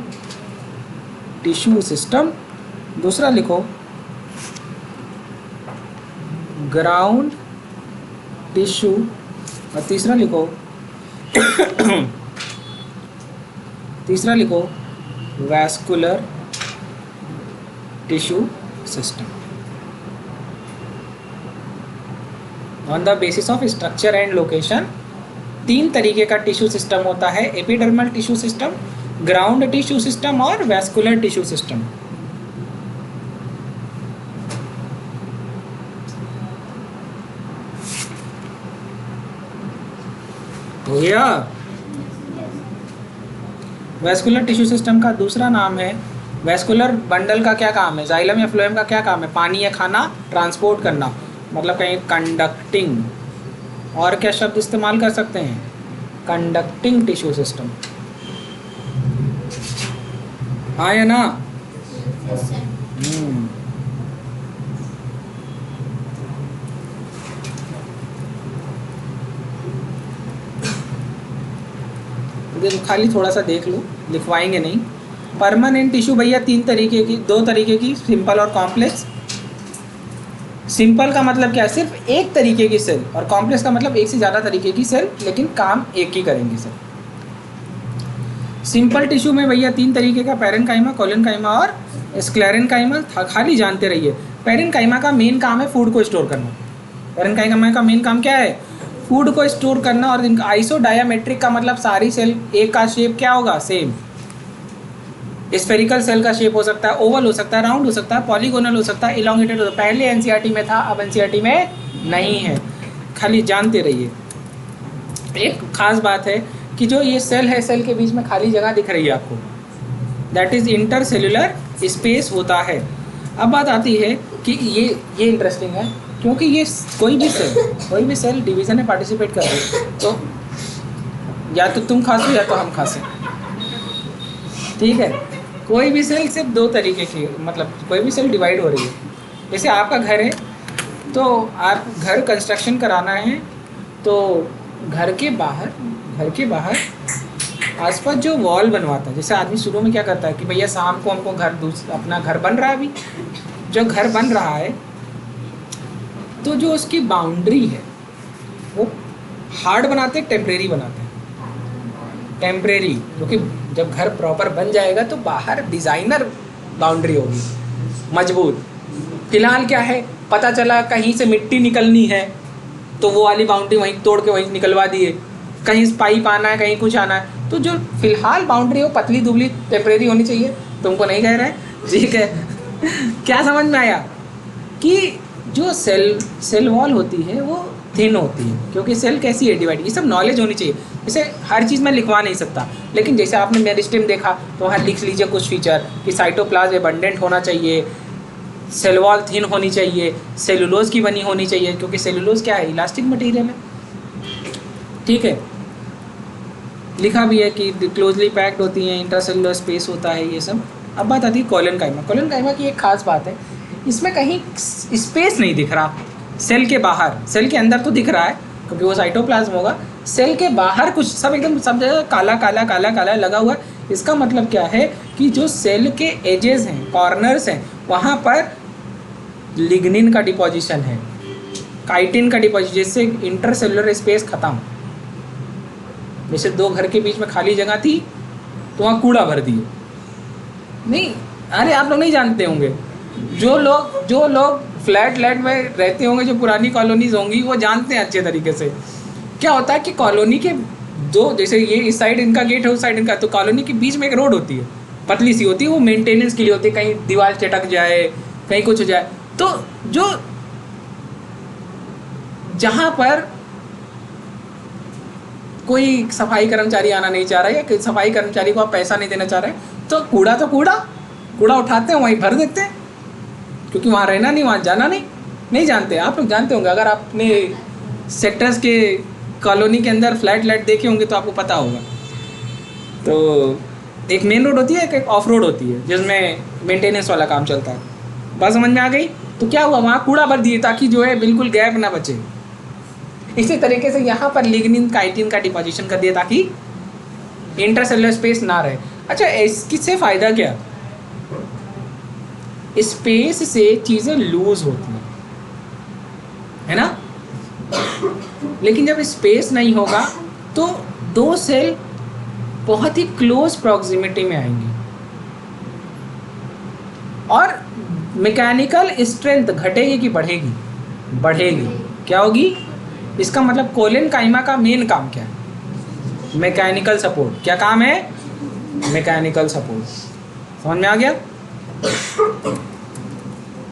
[SPEAKER 1] टिश्यू सिस्टम, दूसरा लिखो ग्राउंड टिश्यू, और तीसरा लिखो vascular tissue system. On the basis of structure and location, 3 तरीके का टिश्यू सिस्टम होता है, epidermal tissue system, ground tissue system और वैस्कुलर टिश्यू सिस्टम। हो गया। वैस्कुलर टिश्यू सिस्टम का दूसरा नाम है, वैस्कुलर बंडल का क्या काम है, जाइलम या फ्लोएम का क्या काम है, पानी या खाना ट्रांसपोर्ट करना, मतलब कहीं कंडक्टिंग। और क्या शब्द इस्तेमाल कर सकते हैं, कंडक्टिंग टिश्यू सिस्टम, हाँ या ना। खाली थोड़ा सा देख लो, लिखवाएंगे नहीं। परमानेंट टिश्यू भैया तीन तरीके की, दो तरीके की, सिंपल और कॉम्प्लेक्स। सिंपल का मतलब क्या है, सिर्फ एक तरीके की सेल, और कॉम्प्लेक्स का मतलब एक से ज़्यादा तरीके की सेल, लेकिन काम एक ही करेंगी सर। सिंपल टिश्यू में भैया तीन तरीके का, पैरेनकाइमा, कोलेनकाइमा और स्क्लेरेनकाइमा। खाली जानते रहिए। पैरेनकाइमा का मेन काम है फूड को स्टोर करना। पैरेनकाइमा का मेन काम क्या है, फूड को स्टोर करना। और इनका आइसोडायामेट्रिक का मतलब सारी सेल एक का शेप क्या होगा, सेम। स्फेरिकल सेल का शेप हो सकता है, ओवल हो सकता है, राउंड हो सकता है, पॉलीगोनल हो सकता है, इलोंगेटेड हो सकता है। पहले एनसीईआरटी में था, अब एनसीईआरटी में नहीं है। खाली जानते रहिए। एक खास बात है कि जो ये सेल है, सेल के बीच में खाली जगह दिख रही है आपको, दैट इज इंटरसेल्युलर स्पेस होता है। अब बात आती है कि ये इंटरेस्टिंग है, क्योंकि ये कोई भी सेल डिवीजन में पार्टिसिपेट कर रही है, तो या तो तुम खांसो या तो हम खांसे, ठीक है। कोई भी सेल सिर्फ दो तरीके की, मतलब कोई भी सेल डिवाइड हो रही है। जैसे आपका घर है, तो आप घर कंस्ट्रक्शन कराना है, तो घर के बाहर आसपास जो वॉल बनवाता है, जैसे आदमी शुरू में क्या करता है कि भैया शाम को हमको अपना घर बन रहा है, अभी जो घर बन रहा है, तो जो उसकी बाउंड्री है वो हार्ड बनाते हैं, टेम्परेरी बनाते हैं। टेम्परेरी, क्योंकि जब घर प्रॉपर बन जाएगा तो बाहर डिज़ाइनर बाउंड्री होगी, मजबूत। फिलहाल क्या है, पता चला कहीं से मिट्टी निकलनी है, तो वो वाली बाउंड्री वहीं तोड़ के वहीं निकलवा दिए, कहीं पाइप आना है, कहीं कुछ आना है। तो जो फिलहाल बाउंड्री हो पतली दुबली टेम्परेरी होनी चाहिए। तुमको नहीं कह रहे, ठीक है। क्या समझ में आया कि जो सेल वॉल होती है वो थिन होती है, क्योंकि सेल कैसी है, डिवाइड। ये सब नॉलेज होनी चाहिए। जैसे हर चीज़ मैं लिखवा नहीं सकता, लेकिन जैसे आपने मेरिस्टेम देखा तो वहाँ लिख लीजिए कुछ फीचर कि साइटोप्लाज्म एबंडेंट होना चाहिए, सेल वॉल थिन होनी चाहिए, सेलुलोज की बनी होनी चाहिए, क्योंकि सेलुलोज क्या है, इलास्टिक मटेरियल है, ठीक है। लिखा भी है कि क्लोजली पैक्ड होती हैं, इंटरसेलुलर स्पेस होता है, ये सब। अब बात आती है कोलेनकाइमा। कोलेनकाइमा की एक खास बात है, इसमें कहीं स्पेस नहीं दिख रहा सेल के बाहर। सेल के अंदर तो दिख रहा है क्योंकि वो साइटोप्लाज्म होगा, सेल के बाहर कुछ सब एकदम सब जगह काला काला काला काला लगा हुआ है। इसका मतलब क्या है कि जो सेल के एजेस हैं, कॉर्नर्स हैं, वहाँ पर लिग्निन का डिपोजिशन है, काइटिन का डिपोजिशन, जिससे इंटरसेलुलर स्पेस खत्म। जैसे दो घर के बीच में खाली जगह थी तो वहाँ कूड़ा भर दिए, नहीं, अरे आप लोग नहीं जानते होंगे, जो लोग फ्लैट में रहते होंगे, जो पुरानी कॉलोनीज होंगी, वो जानते हैं अच्छे तरीके से। क्या होता है कि कॉलोनी के दो, जैसे ये इस साइड इनका गेट है, उस साइड इनका, तो कॉलोनी के बीच में एक रोड होती है, पतली सी होती है, वो मेंटेनेंस के लिए होती है, कहीं दीवार चटक जाए, कहीं कुछ हो जाए। तो जो जहाँ पर कोई सफाई कर्मचारी आना नहीं चाह रहा है, या सफाई कर्मचारी को आप पैसा नहीं देना चाह रहे हैं, तो कूड़ा उठाते हैं, वहीं भर देते हैं, क्योंकि वहाँ रहना नहीं, वहाँ जाना नहीं जानते। आप लोग जानते होंगे, अगर आपने सेक्टर्स के कॉलोनी के अंदर फ्लैट देखे होंगे तो आपको पता होगा। तो एक मेन रोड होती है, एक ऑफ रोड होती है, जिसमें मेंटेनेंस वाला काम चलता है। बात समझ में आ गई? तो क्या हुआ, वहाँ कूड़ा भर दिए ताकि जो है बिल्कुल गैप ना बचे। इसी तरीके से यहाँ पर लिग्निन काइटिन का डिपोजिशन कर दिया ताकि इंटरसेलुलर स्पेस ना रहे। अच्छा, इससे फ़ायदा क्या, स्पेस से चीज़ें लूज होती हैं, है ना। लेकिन जब स्पेस नहीं होगा तो दो सेल बहुत ही क्लोज प्रॉक्सिमिटी में आएंगी और मैकेनिकल स्ट्रेंथ घटेगी कि बढ़ेगी? क्या होगी? इसका मतलब कोलेनकाइमा का मेन काम क्या है? Mechanical support. क्या काम है? Mechanical support. समझ में आ गया?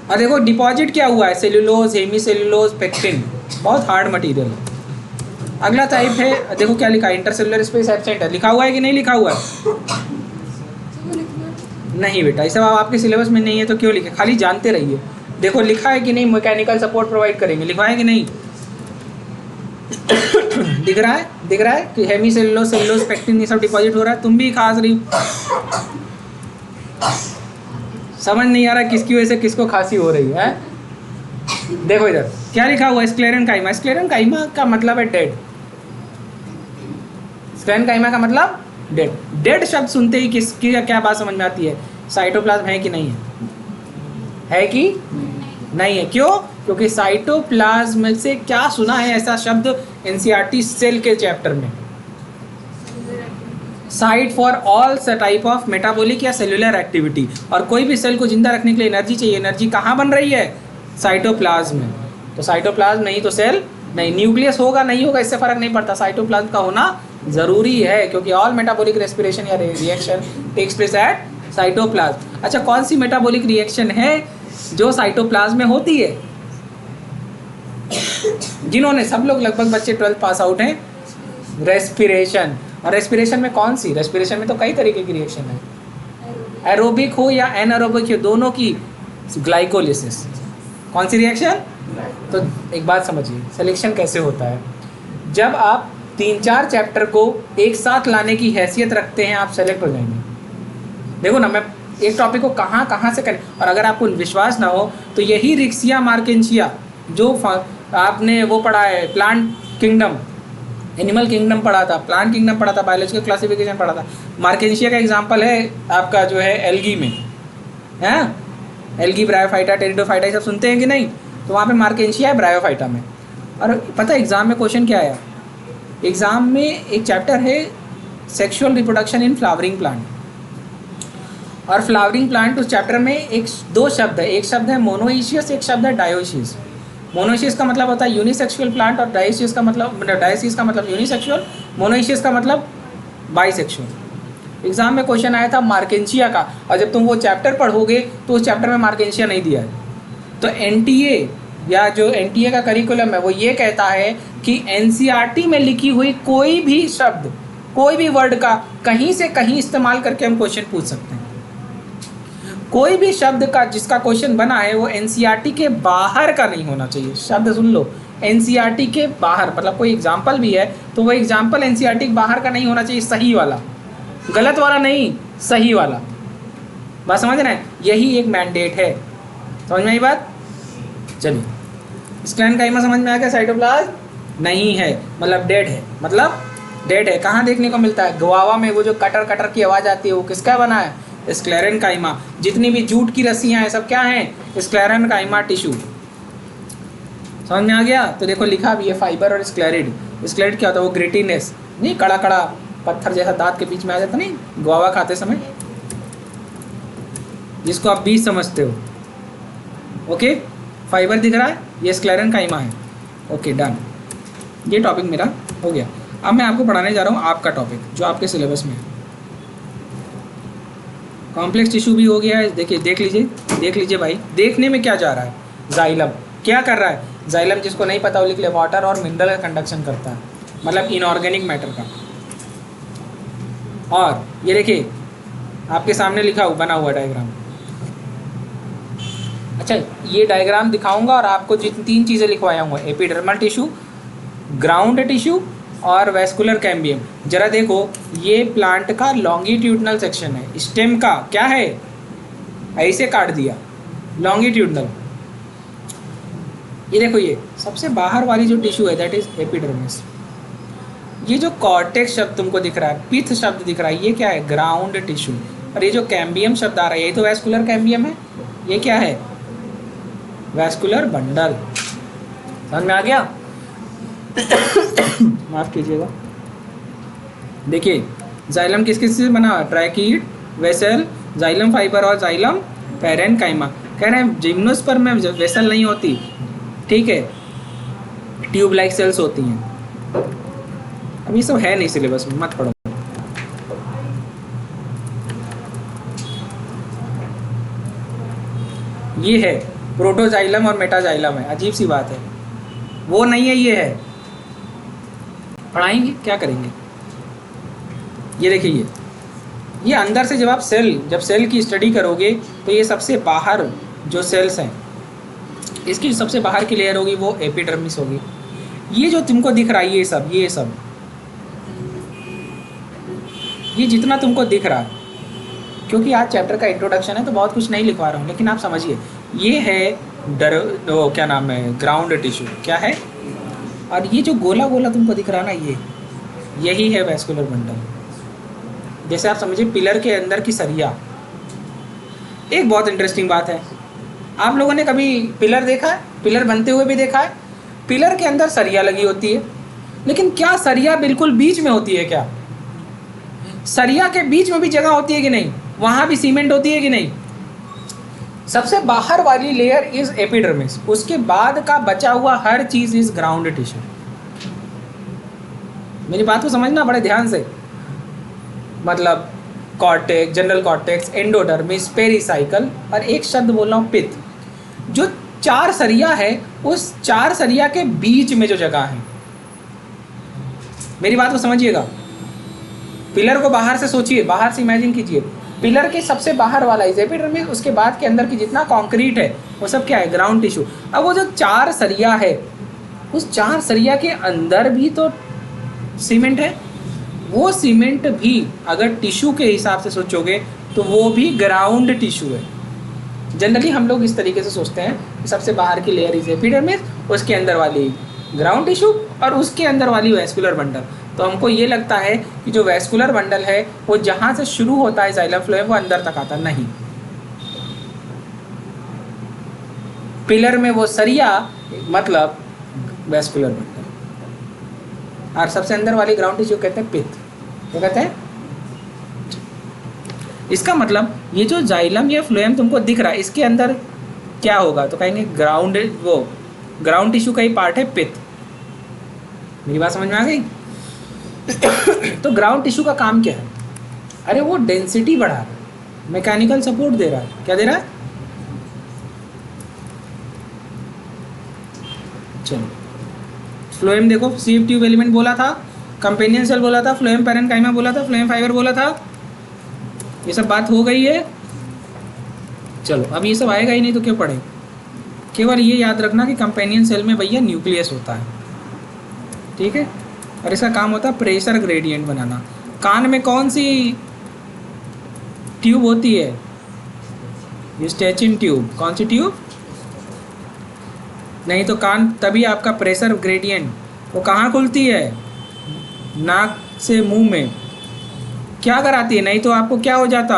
[SPEAKER 1] और देखो डिपॉजिट क्या हुआ है, सेल्यूलोज, हेमी सेल्यूलोज, पेक्टिन, बहुत हार्ड मटेरियल है। अगला टाइप है, देखो क्या लिखा है, इंटरसेलुलर स्पेस एब्सेंट है, लिखा हुआ है कि नहीं लिखा हुआ है? नहीं बेटा, ये सब आपके सिलेबस में नहीं है तो क्यों लिखे, खाली जानते रहिए। देखो लिखा है कि नहीं, मैकेनिकल सपोर्ट प्रोवाइड करेंगे, लिखा है कि नहीं? दिख रहा है, दिख रहा है कि हेमी सेलुलोज, सेलुलोज, पेक्टिन ये सब डिपॉजिट हो रहा है। तुम भी खास रही हो, समझ नहीं आ रहा किसकी वजह से किसको खांसी हो रही है? देखो इधर क्या लिखा हुआ है, स्क्लेरन काइमा। स्क्लेरन काइमा का मतलब है डेड। स्क्लेरन काइमा का मतलब डेड। डेड शब्द सुनते ही किसकी क्या बात समझ में आती है? साइटोप्लाज्म है कि नहीं है? है कि नहीं है? क्यों? क्योंकि साइटोप्लाज्म से क्या सुना है ऐसा शब्द एनसीईआरटी सेल के चैप्टर में? Site for all type of metabolic या सेलुलर एक्टिविटी। और कोई भी सेल को जिंदा रखने के लिए एनर्जी चाहिए, एनर्जी कहाँ बन रही है? साइटोप्लाज्म में। तो साइटोप्लाज्म नहीं तो सेल नहीं। न्यूक्लियस होगा नहीं होगा इससे फर्क नहीं पड़ता, साइटोप्लाज्म का होना जरूरी है, क्योंकि ऑल मेटाबॉलिक रेस्पिरेशन या reaction takes place at cytoplasm. अच्छा, कौन सी मेटाबॉलिक रिएक्शन है जो साइटोप्लाज्म में होती है? जिन्होंने, सब लोग लगभग बच्चे 12th पास आउट हैं, रेस्पिरेशन। और रेस्पिरेशन में कौन सी? रेस्पिरेशन में तो कई तरीके की रिएक्शन है, एरोबिक हो या एनारोबिक हो, दोनों की ग्लाइकोलिसिस। कौन सी रिएक्शन? तो एक बात समझिए, सिलेक्शन कैसे होता है। जब आप 3-4 चैप्टर को एक साथ लाने की हैसियत रखते हैं, आप सेलेक्ट हो जाएंगे। देखो ना, मैं एक टॉपिक को कहाँ कहाँ से करें, और अगर आपको विश्वास ना हो तो यही रिक्सिया मार्केंशिया जो आपने वो पढ़ा है, प्लांट किंगडम, एनिमल किंगडम पढ़ा था, प्लांट किंगडम पढ़ा था, बायोलॉजिकल क्लासिफिकेशन पढ़ा था, मार्केंशिया का एग्जाम्पल है आपका जो है एल्गी में, है एल्गी, ब्रायोफाइटा, टेरिडोफाइटा, ये सब सुनते हैं कि नहीं? तो वहाँ पे मार्केंशिया है ब्रायोफाइटा में। और पता है एग्जाम में क्वेश्चन क्या आया? एग्जाम में एक चैप्टर है sexual reproduction in flowering plant, और फ्लावरिंग प्लांट उस चैप्टर में एक 2 शब्द है, एक शब्द है मोनोइशियस, एक शब्द है डायोशियस। मोनोइशियस का मतलब होता है यूनिसेक्सुअल प्लांट, और डायोशियस का मतलब यूनिसेक्सुअल, मोनोइशियस का मतलब बाइसेक्सुअल। एग्जाम में क्वेश्चन आया था मार्केंशिया का, और जब तुम वो चैप्टर पढ़ोगे तो उस चैप्टर में मार्केंशिया नहीं दिया है। तो एनटीए या जो एनटीए का करिकुलम है वो ये कहता है कि एनसीईआरटी में लिखी हुई कोई भी शब्द, कोई भी वर्ड का कहीं से कहीं इस्तेमाल करके हम क्वेश्चन पूछ सकते हैं। कोई भी शब्द का जिसका क्वेश्चन बना है वो एनसीईआरटी के बाहर का नहीं होना चाहिए। शब्द सुन लो, एनसीईआरटी के बाहर, मतलब कोई एग्जाम्पल भी है तो वो एग्जाम्पल एनसीईआरटी के बाहर का नहीं होना चाहिए, सही वाला, गलत वाला नहीं, सही वाला। बात समझ रहे हैं? यही एक मैंडेट है। समझ में आई बात? चलिए, स्क्लेरन काइमा समझ में आ गया? साइटोप्लाज्म नहीं है मतलब डेड है, मतलब डेड है। कहाँ देखने को मिलता है? गुआवा में वो जो कटर कटर की आवाज़ आती है वो किसका बना है? स्क्लेरन काइमा। जितनी भी जूट की रस्सियाँ हैं सब क्या हैं? स्क्लेरन काइमा टिश्यू। समझ में आ गया? तो देखो लिखा भी है फाइबर और स्क्लेरिड। स्क्लेरिड क्या होता है? वो ग्रिटीनेस, नहीं कड़ा कड़ा पत्थर जैसा दांत के बीच में आ जाता नहीं गुआवा खाते समय, जिसको आप बीज समझते हो। ओके, फाइबर दिख रहा है, ये स्क्लेरन काइमा है। ओके डन, ये टॉपिक मेरा हो गया। अब मैं आपको पढ़ाने जा रहा हूँ आपका टॉपिक जो आपके सिलेबस में है। कॉम्प्लेक्स टिश्यू भी हो गया है। देखिए, देख लीजिए भाई, देखने में क्या जा रहा है? जाइलम क्या कर रहा है? जाइलम जिसको नहीं पता वो लिख ले, वाटर और मिनरल का कंडक्शन करता है, मतलब इनऑर्गेनिक मैटर का। और ये देखिए आपके सामने लिखा हुआ बना हुआ डायग्राम। अच्छा, ये डायग्राम दिखाऊंगा और आपको जिन 3 चीज़ें लिखवाया हूँ, एपिडर्मल टिश्यू, ग्राउंड टिश्यू और वेस्कुलर कैम्बियम। जरा देखो, ये प्लांट का लॉन्गिट्यूडनल सेक्शन है, स्टेम का क्या है? ऐसे काट दिया, लॉन्गिट्यूडनल। ये देखो, ये सबसे बाहर वाली जो टिश्यू है दैट इज एपिडर्मिस। ये जो कॉर्टेक्स शब्द तुमको दिख रहा है, पिथ शब्द दिख रहा है, ये क्या है? Ground tissue. और ये जो कैम्बियम शब्द आ रहा है ये तो वेस्कुलर कैम्बियम है। ये क्या है? Vascular bundle. समझ में आ गया? माफ कीजिएगा। देखिए, जाइलम किस किस से बना? ट्रैकीड, वेसल, जाइलम फाइबर और जाइलम पैरेन्काइमा। कह रहे हैं जिम्नोस्पर्म में वेसल नहीं होती, ठीक है, ट्यूब लाइक सेल्स होती हैं। अब ये सब है नहीं सिलेबस में, मत पढ़ो। ये है प्रोटोजाइलम और मेटाजाइलम है, अजीब सी बात है, वो नहीं है, ये है। पढ़ाएंगे, क्या करेंगे? ये देखिए, ये अंदर से जब आप जब सेल की स्टडी करोगे तो ये सबसे बाहर जो सेल्स हैं, इसकी सबसे बाहर की लेयर होगी वो एपिडर्मिस होगी। ये जो तुमको दिख रहा है ये जितना तुमको दिख रहा है, क्योंकि आज चैप्टर का इंट्रोडक्शन है तो बहुत कुछ नहीं लिखवा रहा हूँ, लेकिन आप समझिए ये है क्या नाम है, ग्राउंड टिश्यू। क्या है? और ये जो गोला गोला तुमको दिख रहा है ना, यही है वैस्कुलर बंडल। जैसे आप समझिए पिलर के अंदर की सरिया। एक बहुत इंटरेस्टिंग बात है, आप लोगों ने कभी पिलर देखा है? पिलर बनते हुए भी देखा है? पिलर के अंदर सरिया लगी होती है, लेकिन क्या सरिया बिल्कुल बीच में होती है? क्या सरिया के बीच में भी जगह होती है कि नहीं? वहाँ भी सीमेंट होती है कि नहीं? सबसे बाहर वाली लेयर इज एपिडर्मिस, उसके बाद का बचा हुआ हर चीज इज ग्राउंड टिश्यू। मेरी बात को समझना बड़े ध्यान से, मतलब cortex, general cortex, endodermis, pericycle, और एक शब्द बोल रहा हूँ पित्त। जो 4 सरिया है, उस 4 सरिया के बीच में जो जगह है, मेरी बात को समझिएगा। पिलर को बाहर से सोचिए, बाहर से इमेजिन कीजिए, पिलर के सबसे बाहर वाला इज एपिडर्मिस, उसके बाद के अंदर की जितना कंक्रीट है वो सब क्या है? Ground tissue. अब वो जो 4 सरिया है, उस 4 सरिया के अंदर भी तो सीमेंट है। वो सीमेंट भी अगर टिश्यू के हिसाब से सोचोगे तो वो भी ग्राउंड टिश्यू है। जनरली हम लोग इस तरीके से सोचते हैं कि सबसे बाहर की लेयर इज एपिडर्मिस, उसके अंदर वाली ग्राउंड टिश्यू, और उसके अंदर वाली वैस्कुलर बंडल। तो हमको ये लगता है कि जो वैस्कुलर बंडल है वो जहाँ से शुरू होता है जाइलम फ्लोएम, वो अंदर तक आता नहीं। पिलर में वो सरिया मतलब वैस्कुलर बंडल, और सबसे अंदर वाली ग्राउंड टिश्यू कहते हैं पित्त। क्या कहते हैं? इसका मतलब ये जो जाइलम या फ्लोएम तुमको दिख रहा है, इसके अंदर क्या होगा? तो कहेंगे ग्राउंड टिश्यू का ही पार्ट है पित्त। मेरी बात समझ में आ गई? तो ग्राउंड टिश्यू का काम क्या है? अरे वो डेंसिटी बढ़ा रहा है, मैकेनिकल सपोर्ट दे रहा है। क्या दे रहा है? चलो, फ्लोएम देखो, सीव ट्यूब एलिमेंट बोला था, कंपेनियन सेल बोला था, फ्लोएम पैरेन्काइमा बोला था, फ्लोएम फाइबर बोला था। ये सब बात हो गई है। चलो, अब ये सब आएगा ही नहीं तो क्यों पढ़े? केवल ये याद रखना कि कंपेनियन सेल में भैया न्यूक्लियस होता है, ठीक है, और इसका काम होता है प्रेशर ग्रेडियंट बनाना। कान में कौन सी ट्यूब होती है? यूस्टेचिन ट्यूब। कौन सी ट्यूब? नहीं तो कान, तभी आपका प्रेशर ग्रेडियंट वो कहाँ खुलती है? नाक से मुंह में। क्या कराती है? नहीं तो आपको क्या हो जाता?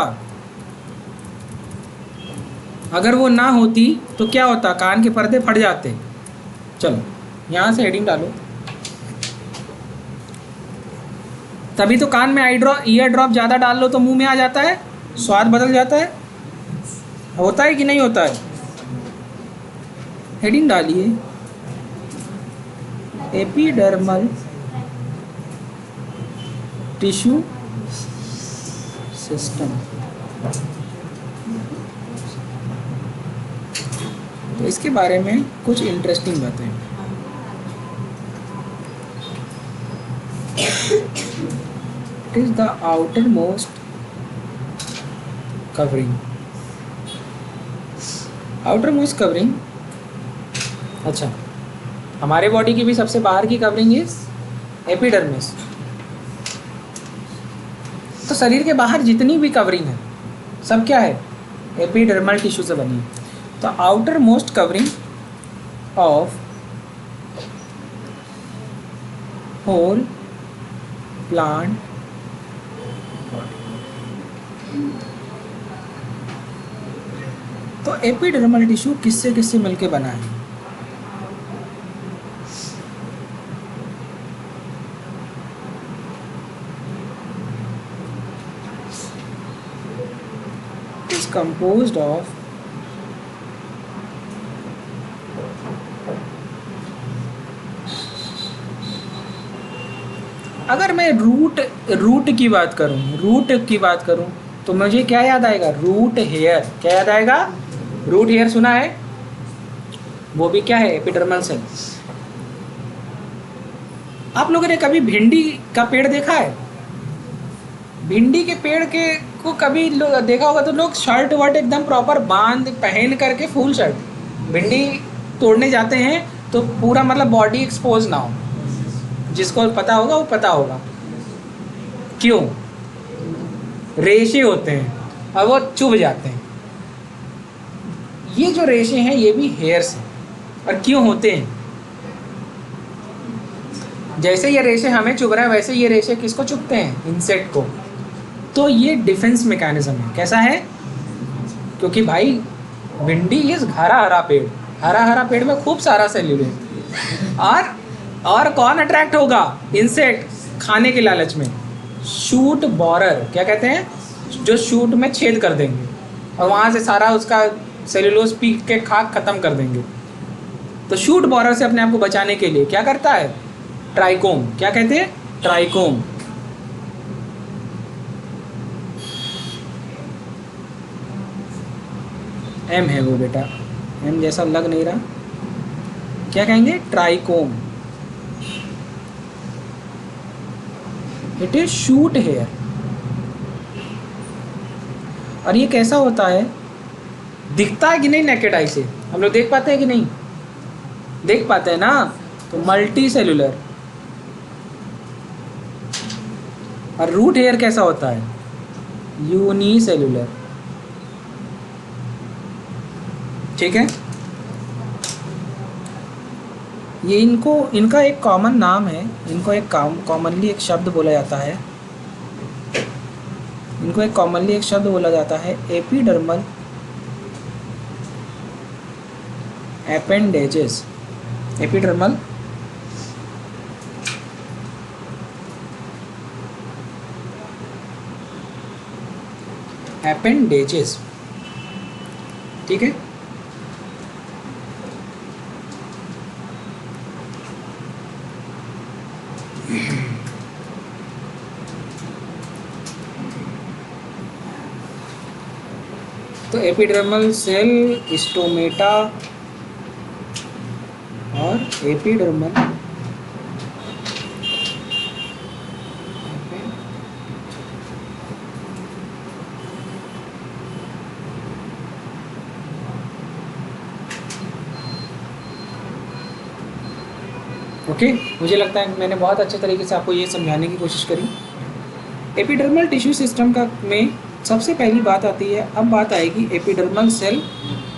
[SPEAKER 1] अगर वो ना होती तो क्या होता? कान के पर्दे फट जाते। चलो, यहाँ से हेडिंग डालो। तभी तो कान में ईयर ड्रॉप ज़्यादा डाल लो तो मुंह में आ जाता है, स्वाद बदल जाता है। होता है कि नहीं होता है? हेडिंग डालिए, एपिडर्मल टिश्यू सिस्टम। तो इसके बारे में कुछ इंटरेस्टिंग बातें। It is the outer most covering. Outer most covering, अच्छा, हमारे बॉडी की भी सबसे बाहर की कवरिंग इज एपिडर्मिस। तो शरीर के बाहर जितनी भी कवरिंग है सब क्या है? एपिडर्मल टिश्यू से बनी है। तो outer most covering of whole plant body. तो एपिडर्मल टिश्यू किससे किससे मिलके बना है? composed of अगर मैं रूट की बात करूं तो मुझे क्या याद आएगा? Root hair. क्या याद आएगा? रूट हेयर सुना है? वो भी क्या है? Epidermal cell. आप लोगों ने कभी भिंडी का पेड़ देखा है? भिंडी के पेड़ के को कभी देखा होगा तो लोग शर्ट वर्ट एकदम प्रॉपर बांध पहन करके, फुल शर्ट, भिंडी तोड़ने जाते हैं तो पूरा मतलब बॉडी एक्सपोज ना हो। जिसको पता होगा वो पता होगा क्यों। रेशे होते हैं और वो चुभ जाते हैं। ये जो रेशे हैं ये भी हेयर्स हैं। और क्यों होते हैं? जैसे ये रेशे हमें चुभ रहा है वैसे ये रेशे किसको चुभते हैं? इंसेक्ट को। तो ये डिफेंस मैकेनिज्म है। कैसा है? क्योंकि भाई भिंडी इज हरा हरा पेड़, हरा हरा पेड़ में खूब सारा सेल्यूलोज। और कौन अट्रैक्ट होगा? इंसेक्ट खाने के लालच में। शूट बोरर क्या कहते हैं? जो शूट में छेद कर देंगे और वहाँ से सारा उसका सेल्यूलोज पीक के खाक खत्म कर देंगे। तो शूट बोरर से अपने आप को बचाने के लिए क्या करता है? ट्राइकोम। क्या कहते हैं? ट्राइकोम। एम है वो बेटा, एम जैसा लग नहीं रहा। क्या कहेंगे? Trichome. It is shoot hair. और ये कैसा होता है? दिखता है कि नहीं नेकेड आई से? हम लोग देख पाते हैं कि नहीं? देख पाते हैं ना। तो मल्टी सेलुलर। और रूट हेयर कैसा होता है? यूनिसेलुलर। ठीक है। ये इनका एक कॉमन नाम है। इनको एक कॉमनली एक शब्द बोला जाता है। इनको एक कॉमनली एक शब्द बोला जाता है एपिडर्मल एपेंडेजेस। Epidermal appendages. ठीक है। तो एपिडर्मल सेल, स्टोमेटा और एपिडर्मल ओके। मुझे लगता है मैंने बहुत अच्छे तरीके से आपको ये समझाने की कोशिश करी। एपिडर्मल टिश्यू सिस्टम का में सबसे पहली बात आती है, अब बात आएगी एपिडर्मल सेल,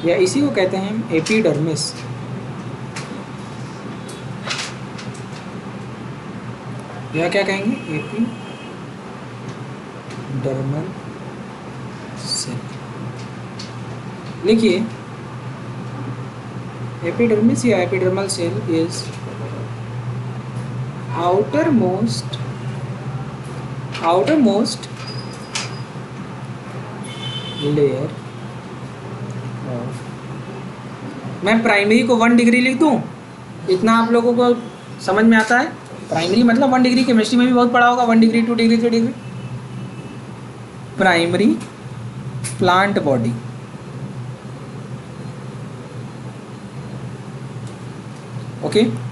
[SPEAKER 1] या इसी को कहते हैं हम एपिडर्मिस। या क्या कहेंगे? Epidermal cell. लिखिए, एपिडर्मिस या epidermal cell is outermost layer of, मैं प्राइमरी को 1 डिग्री लिख दूं, इतना आप लोगों को समझ में आता है? प्राइमरी मतलब 1 डिग्री, केमिस्ट्री में भी बहुत पढ़ा होगा। 1 degree, 2 degree, 3 degree. Primary plant body. Okay.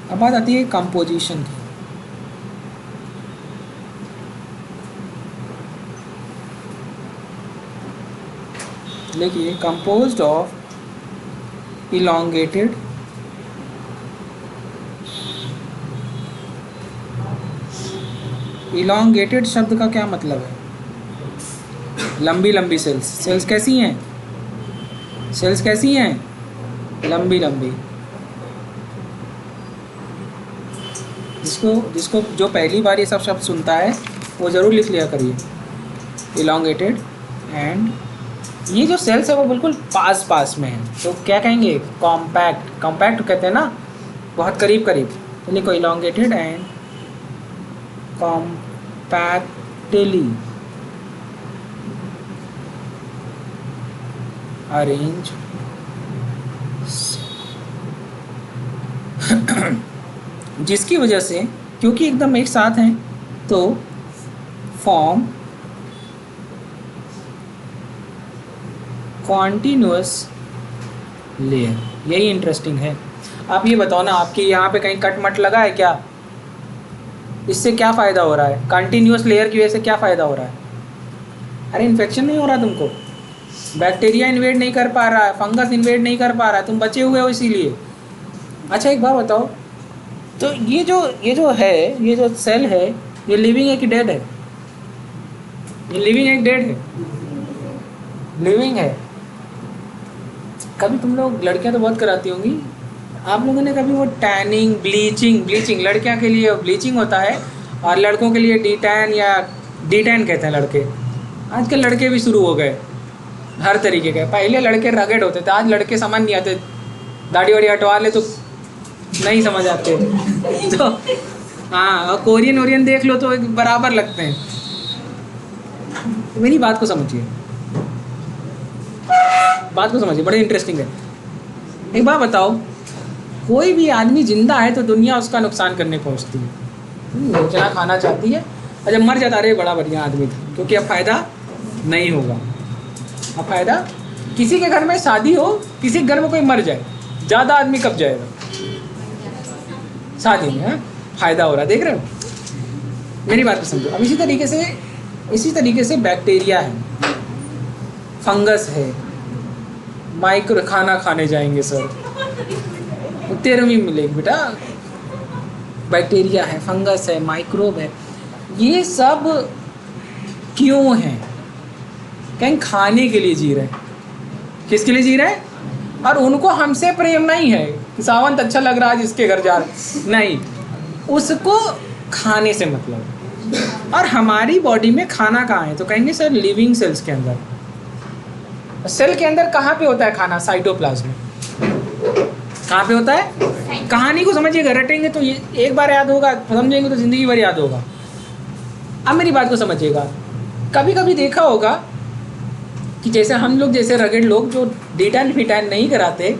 [SPEAKER 1] अब बात आती है कंपोजिशन की। देखिए, कंपोज्ड ऑफ इलॉन्गेटेड शब्द का क्या मतलब है? लंबी लंबी सेल्स। सेल्स कैसी हैं? सेल्स कैसी हैं? लंबी लंबी। जिसको जो पहली बार ये सब शब्द सुनता है वो ज़रूर लिख लिया करिए, इलॉन्गेटेड। एंड ये जो सेल्स है वो बिल्कुल पास में है, तो क्या कहेंगे? कॉम्पैक्ट। कॉम्पैक्ट कहते हैं ना, बहुत करीब करीब। तो लिखो इलॉन्गेटेड एंड कॉम्पैक्टली अरेंज। जिसकी वजह से, क्योंकि एकदम एक साथ हैं, तो फॉर्म कॉन्टिन्यूअस लेयर। यही इंटरेस्टिंग है। आप ये बताओ ना, आपकी यहाँ पे कहीं कट मट लगा है क्या? इससे क्या फ़ायदा हो रहा है? कंटिन्यूस लेयर की वजह से क्या फ़ायदा हो रहा है? अरे इन्फेक्शन नहीं हो रहा तुमको, बैक्टीरिया इन्वेड नहीं कर पा रहा है, फंगस इन्वेड नहीं कर पा रहा है, तुम बचे हुए हो इसीलिए। अच्छा एक बात बताओ, तो ये जो है, ये जो सेल है, ये लिविंग है कि डेड है? ये लिविंग है कि डेड है? लिविंग है। कभी तुम लोग लड़कियां तो बहुत कराती होंगी, आप लोगों ने कभी वो टैनिंग, ब्लीचिंग लड़कियों के लिए ब्लीचिंग होता है और लड़कों के लिए डी टैन या डी टैन कहते हैं लड़के। आजकल लड़के भी शुरू हो गए हर तरीके के। पहले लड़के रगड़ होते थे, आज लड़के समझ नहीं आते, दाढ़ी वाड़ी हटवा ले तो नहीं समझ आते तो हाँ, और कोरियन ओरियन देख लो तो बराबर लगते हैं। मेरी बात को समझिए, बड़े इंटरेस्टिंग है। एक बात बताओ, कोई भी आदमी जिंदा है तो दुनिया उसका नुकसान करने पहुंचती है, नोचना खाना चाहती है, और जब मर जाता, अरे बड़ा बढ़िया आदमी था, क्योंकि अब फायदा नहीं होगा। अब फायदा, किसी के घर में शादी हो, किसी के घर में कोई मर जाए, ज़्यादा आदमी कब जाएगा? शादी में। हाँ, फायदा हो रहा है, देख रहे हो? मेरी बात को समझो। अब इसी तरीके से बैक्टीरिया है, फंगस है, माइक्रो, खाना खाने जाएंगे सर, 13वीं मिलेगी बेटा। बैक्टीरिया है, फंगस है, माइक्रोब है, ये सब क्यों है? कहीं खाने के लिए जी रहे हैं। किसके लिए जी रहे हैं? और उनको हमसे प्रेम नहीं है कि सावंत अच्छा लग रहा है जिसके घर जा रहे, नहीं, उसको खाने से मतलब। और हमारी बॉडी में खाना कहाँ है? तो कहेंगे सर लिविंग सेल्स के अंदर। सेल के अंदर कहाँ पे होता है खाना? साइटोप्लाज्म में। कहाँ पे होता है? कहानी को समझिएगा, रटेंगे तो ये एक बार याद होगा, समझेंगे तो जिंदगी भर याद होगा। अब मेरी बात को समझिएगा, कभी कभी देखा होगा कि जैसे हम लोग, जैसे रगड़ लोग जो डिटैन फिटैन नहीं कराते,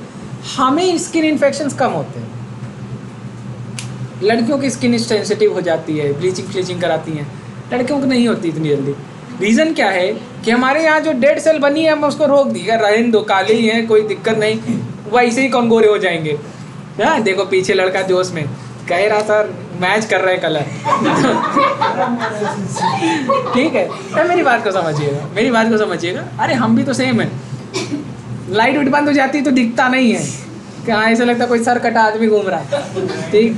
[SPEAKER 1] हमें स्किन इन्फेक्शंस कम होते हैं। लड़कियों की स्किन सेंसिटिव हो जाती है, ब्लीचिंग फ्लीचिंग कराती हैं, लड़कियों को नहीं होती इतनी जल्दी। रीज़न क्या है कि हमारे यहाँ जो डेड सेल बनी है, हम उसको रोक दिया, रहने दो, काले ही हैं, कोई दिक्कत नहीं, वैसे ही कौन गोरे हो जाएंगे। हाँ देखो पीछे लड़का जोश में कह रहा सर मैच कर रहे कलर ठीक है, तो मेरी बात को समझिएगा, अरे हम भी तो सेम है। लाइट उठ बंद हो जाती है तो दिखता नहीं है कि हाँ, ऐसा लगता कोई सर कटा आदमी घूम रहा है। ठीक,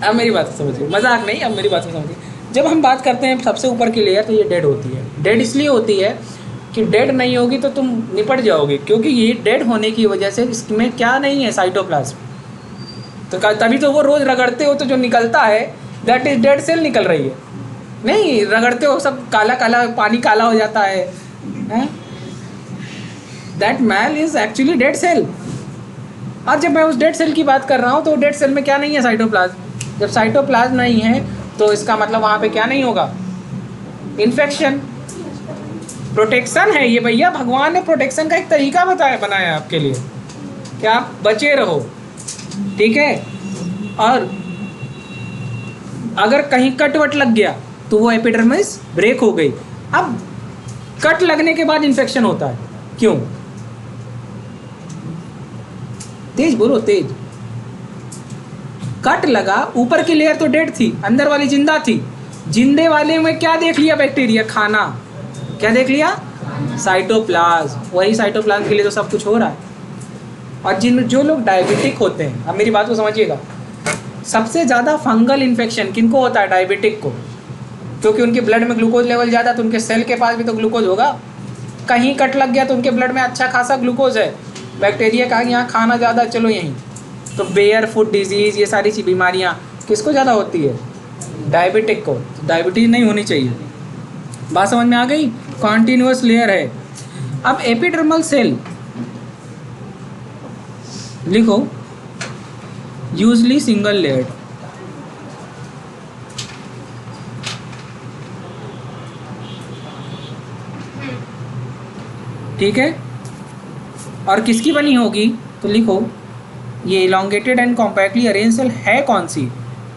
[SPEAKER 1] अब मेरी बात को समझिए, मजाक नहीं, अब मेरी बात को समझिए। जब हम बात करते हैं सबसे ऊपर की लेयर, तो ये डेड होती है। डेड इसलिए होती है कि डेड नहीं होगी तो तुम निपट जाओगे, क्योंकि ये डेड होने की वजह से इसमें क्या नहीं है? साइटोप्लाज्म। तो तभी तो वो रोज़ रगड़ते हो तो जो निकलता है दैट इज डेड सेल निकल रही है। नहीं रगड़ते हो सब काला काला, पानी काला हो जाता है, दैट मैल इज एक्चुअली डेड सेल। और जब मैं उस डेड सेल की बात कर रहा हूँ तो डेड सेल में क्या नहीं है? साइटोप्लाज्म। जब साइटोप्लाज्म नहीं है तो इसका मतलब वहाँ पे क्या नहीं होगा? इन्फेक्शन। प्रोटेक्शन है ये भैया, भगवान ने प्रोटेक्शन का एक तरीका बनाया आपके लिए कि आप बचे रहो, ठीक है। और अगर कहीं कट वट लग गया तो वो एपिडर्मिस ब्रेक हो गई। अब कट लगने के बाद इन्फेक्शन होता है, क्यों? तेज बोलो, तेज। कट लगा, ऊपर की लेयर तो डेड थी, अंदर वाली जिंदा थी। जिंदे वाले में क्या देख लिया बैक्टीरिया? खाना। क्या देख लिया? साइटोप्लाज्म। वही साइटोप्लाज्म के लिए तो सब कुछ हो रहा है। और जो लोग डायबिटिक होते हैं, अब मेरी बात को समझिएगा, सबसे ज़्यादा फंगल इन्फेक्शन किनको होता है? डायबिटिक को, क्योंकि उनके ब्लड में ग्लूकोज लेवल ज़्यादा, तो उनके सेल के पास भी तो ग्लूकोज होगा। कहीं कट लग गया तो उनके ब्लड में अच्छा खासा ग्लूकोज है, बैक्टीरिया का यहाँ खाना ज़्यादा, चलो यहीं। तो बेयर फुट डिजीज़, ये सारी बीमारियाँ किसको ज़्यादा होती है? डायबिटिक को। तो डायबिटीज़ नहीं होनी चाहिए। बात समझ में आ गई? कॉन्टिन्यूस लेयर है। अब एपिडर्मल सेल लिखो, यूजली सिंगल लेयर्ड। ठीक है, और किसकी बनी होगी? तो लिखो, ये elongated and compactly arrange cell है कौन सी?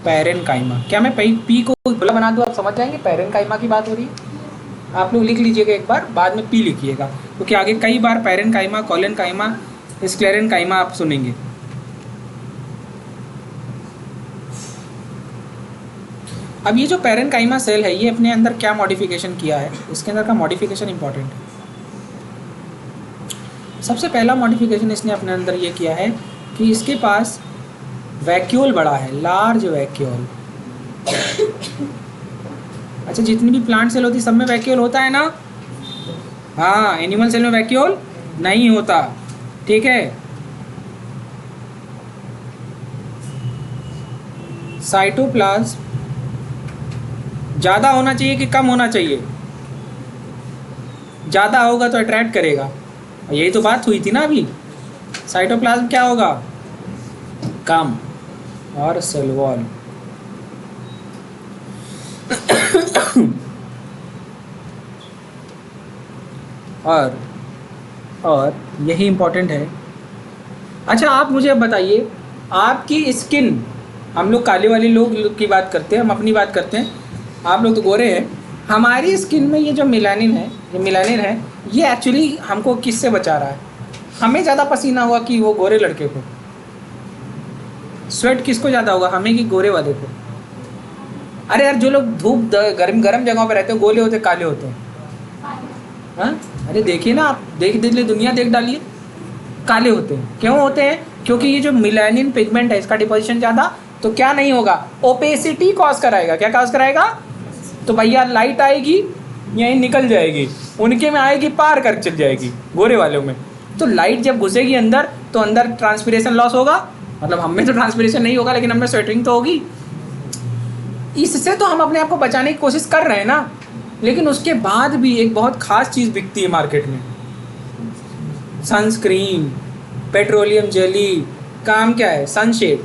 [SPEAKER 1] पैरेनकाइमा। क्या मैं पी को बोला बना दूँ, आप समझ जाएंगे पैरेनकाइमा की बात हो रही है। आप लोग लिख लीजिएगा एक बार, बाद में पी लिखिएगा, क्योंकि आगे कई बार पैरेनकाइमा, कॉलेनकाइमा, स्क्लेरेनकाइमा आप सुनेंगे। अब ये जो पैरेन्काइमा सेल है ये अपने अंदर क्या मॉडिफिकेशन किया है, इसके अंदर का मॉडिफिकेशन इंपॉर्टेंट है। सबसे पहला मॉडिफिकेशन इसने अपने अंदर ये किया है कि इसके पास वैक्यूल बड़ा है, लार्ज वैक्यूल। अच्छा, जितनी भी प्लांट सेल होती है सब में वैक्यूल होता है ना? हाँ, एनिमल सेल में वैक्यूल नहीं होता, ठीक है। साइटोप्लाज्म ज़्यादा होना चाहिए कि कम होना चाहिए? ज़्यादा होगा तो अट्रैक्ट करेगा, यही तो बात हुई थी ना अभी। साइटोप्लाज्म क्या होगा? कम। और सेल वॉल और यही इम्पोर्टेंट है। अच्छा, आप मुझे अब बताइए, आपकी स्किन, हम लोग काले वाले लोग की बात करते हैं, हम अपनी बात करते हैं, आप लोग तो गोरे हैं। हमारी स्किन में ये जो मेलानिन है, ये एक्चुअली हमको किससे बचा रहा है? हमें ज़्यादा पसीना हुआ कि वो गोरे लड़के को? स्वेट किसको ज़्यादा होगा, हमें कि गोरे वाले को? अरे यार, जो लोग धूप गर्म जगहों पर रहते हैं गोले होते काले होते हैं? हाँ, अरे देखिए ना आप, देख लीजिए, दुनिया देख डालिए, काले होते हैं। क्यों होते हैं? क्योंकि ये जो मेलानिन पिगमेंट है इसका डिपोजिशन ज़्यादा, तो क्या नहीं होगा, ओपेसिटी कॉज कराएगा। क्या कॉज कराएगा? तो भैया लाइट आएगी यहीं निकल जाएगी, उनके में आएगी पार कर चल जाएगी, गोरे वालों में। तो लाइट जब घुसेगी अंदर तो अंदर ट्रांसपिरेशन लॉस होगा, मतलब हम में तो ट्रांसपिरेशन नहीं होगा लेकिन हमें स्वेटिंग तो होगी। इससे तो हम अपने आप को बचाने की कोशिश कर रहे हैं ना, लेकिन उसके बाद भी एक बहुत ख़ास चीज़ बिकती है मार्केट में, सनस्क्रीन, पेट्रोलियम जेली। काम क्या है? सनशेड।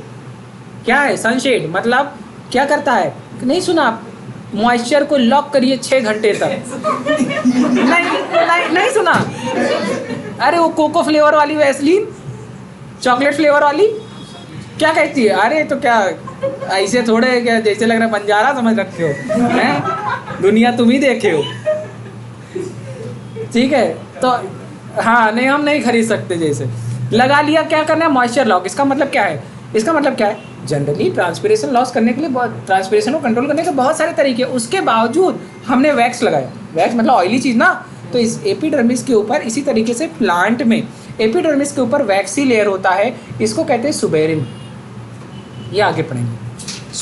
[SPEAKER 1] क्या है सनशेड? मतलब क्या करता है? नहीं सुना आप? मॉइस्चर को लॉक करिए 6 घंटे तक। नहीं सुना? अरे वो कोको फ्लेवर वाली वैसलीन, चॉकलेट फ्लेवर वाली, क्या कहती है? अरे तो क्या ऐसे थोड़े, क्या जैसे लग रहा है बंजारा समझ रखे हो हैं? दुनिया तुम ही देखे हो, ठीक है। तो हाँ, नहीं हम नहीं खरीद सकते। जैसे लगा लिया, क्या करना है? Moisture lock. इसका मतलब क्या है? इसका मतलब क्या है? जनरली ट्रांसपिरेशन लॉस करने के लिए, ट्रांसपिरेशन को कंट्रोल करने के बहुत सारे तरीके, उसके बावजूद हमने वैक्स लगाया। वैक्स मतलब ऑयली चीज़ ना, तो इस एपिडर्मिस के ऊपर इसी तरीके से प्लांट में एपिडर्मिस के ऊपर वैक्सी लेयर होता है, इसको कहते हैं सुबेरिन। ये आगे पढ़ेंगे।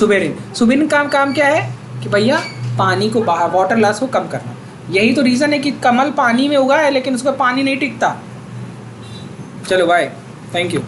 [SPEAKER 1] सुबेरिन काम क्या है कि भैया पानी को बाहर, वाटर लॉस को कम करना। यही तो रीज़न है कि कमल पानी में उगा है लेकिन उसका पानी नहीं टिकता। चलो बाय, थैंक यू।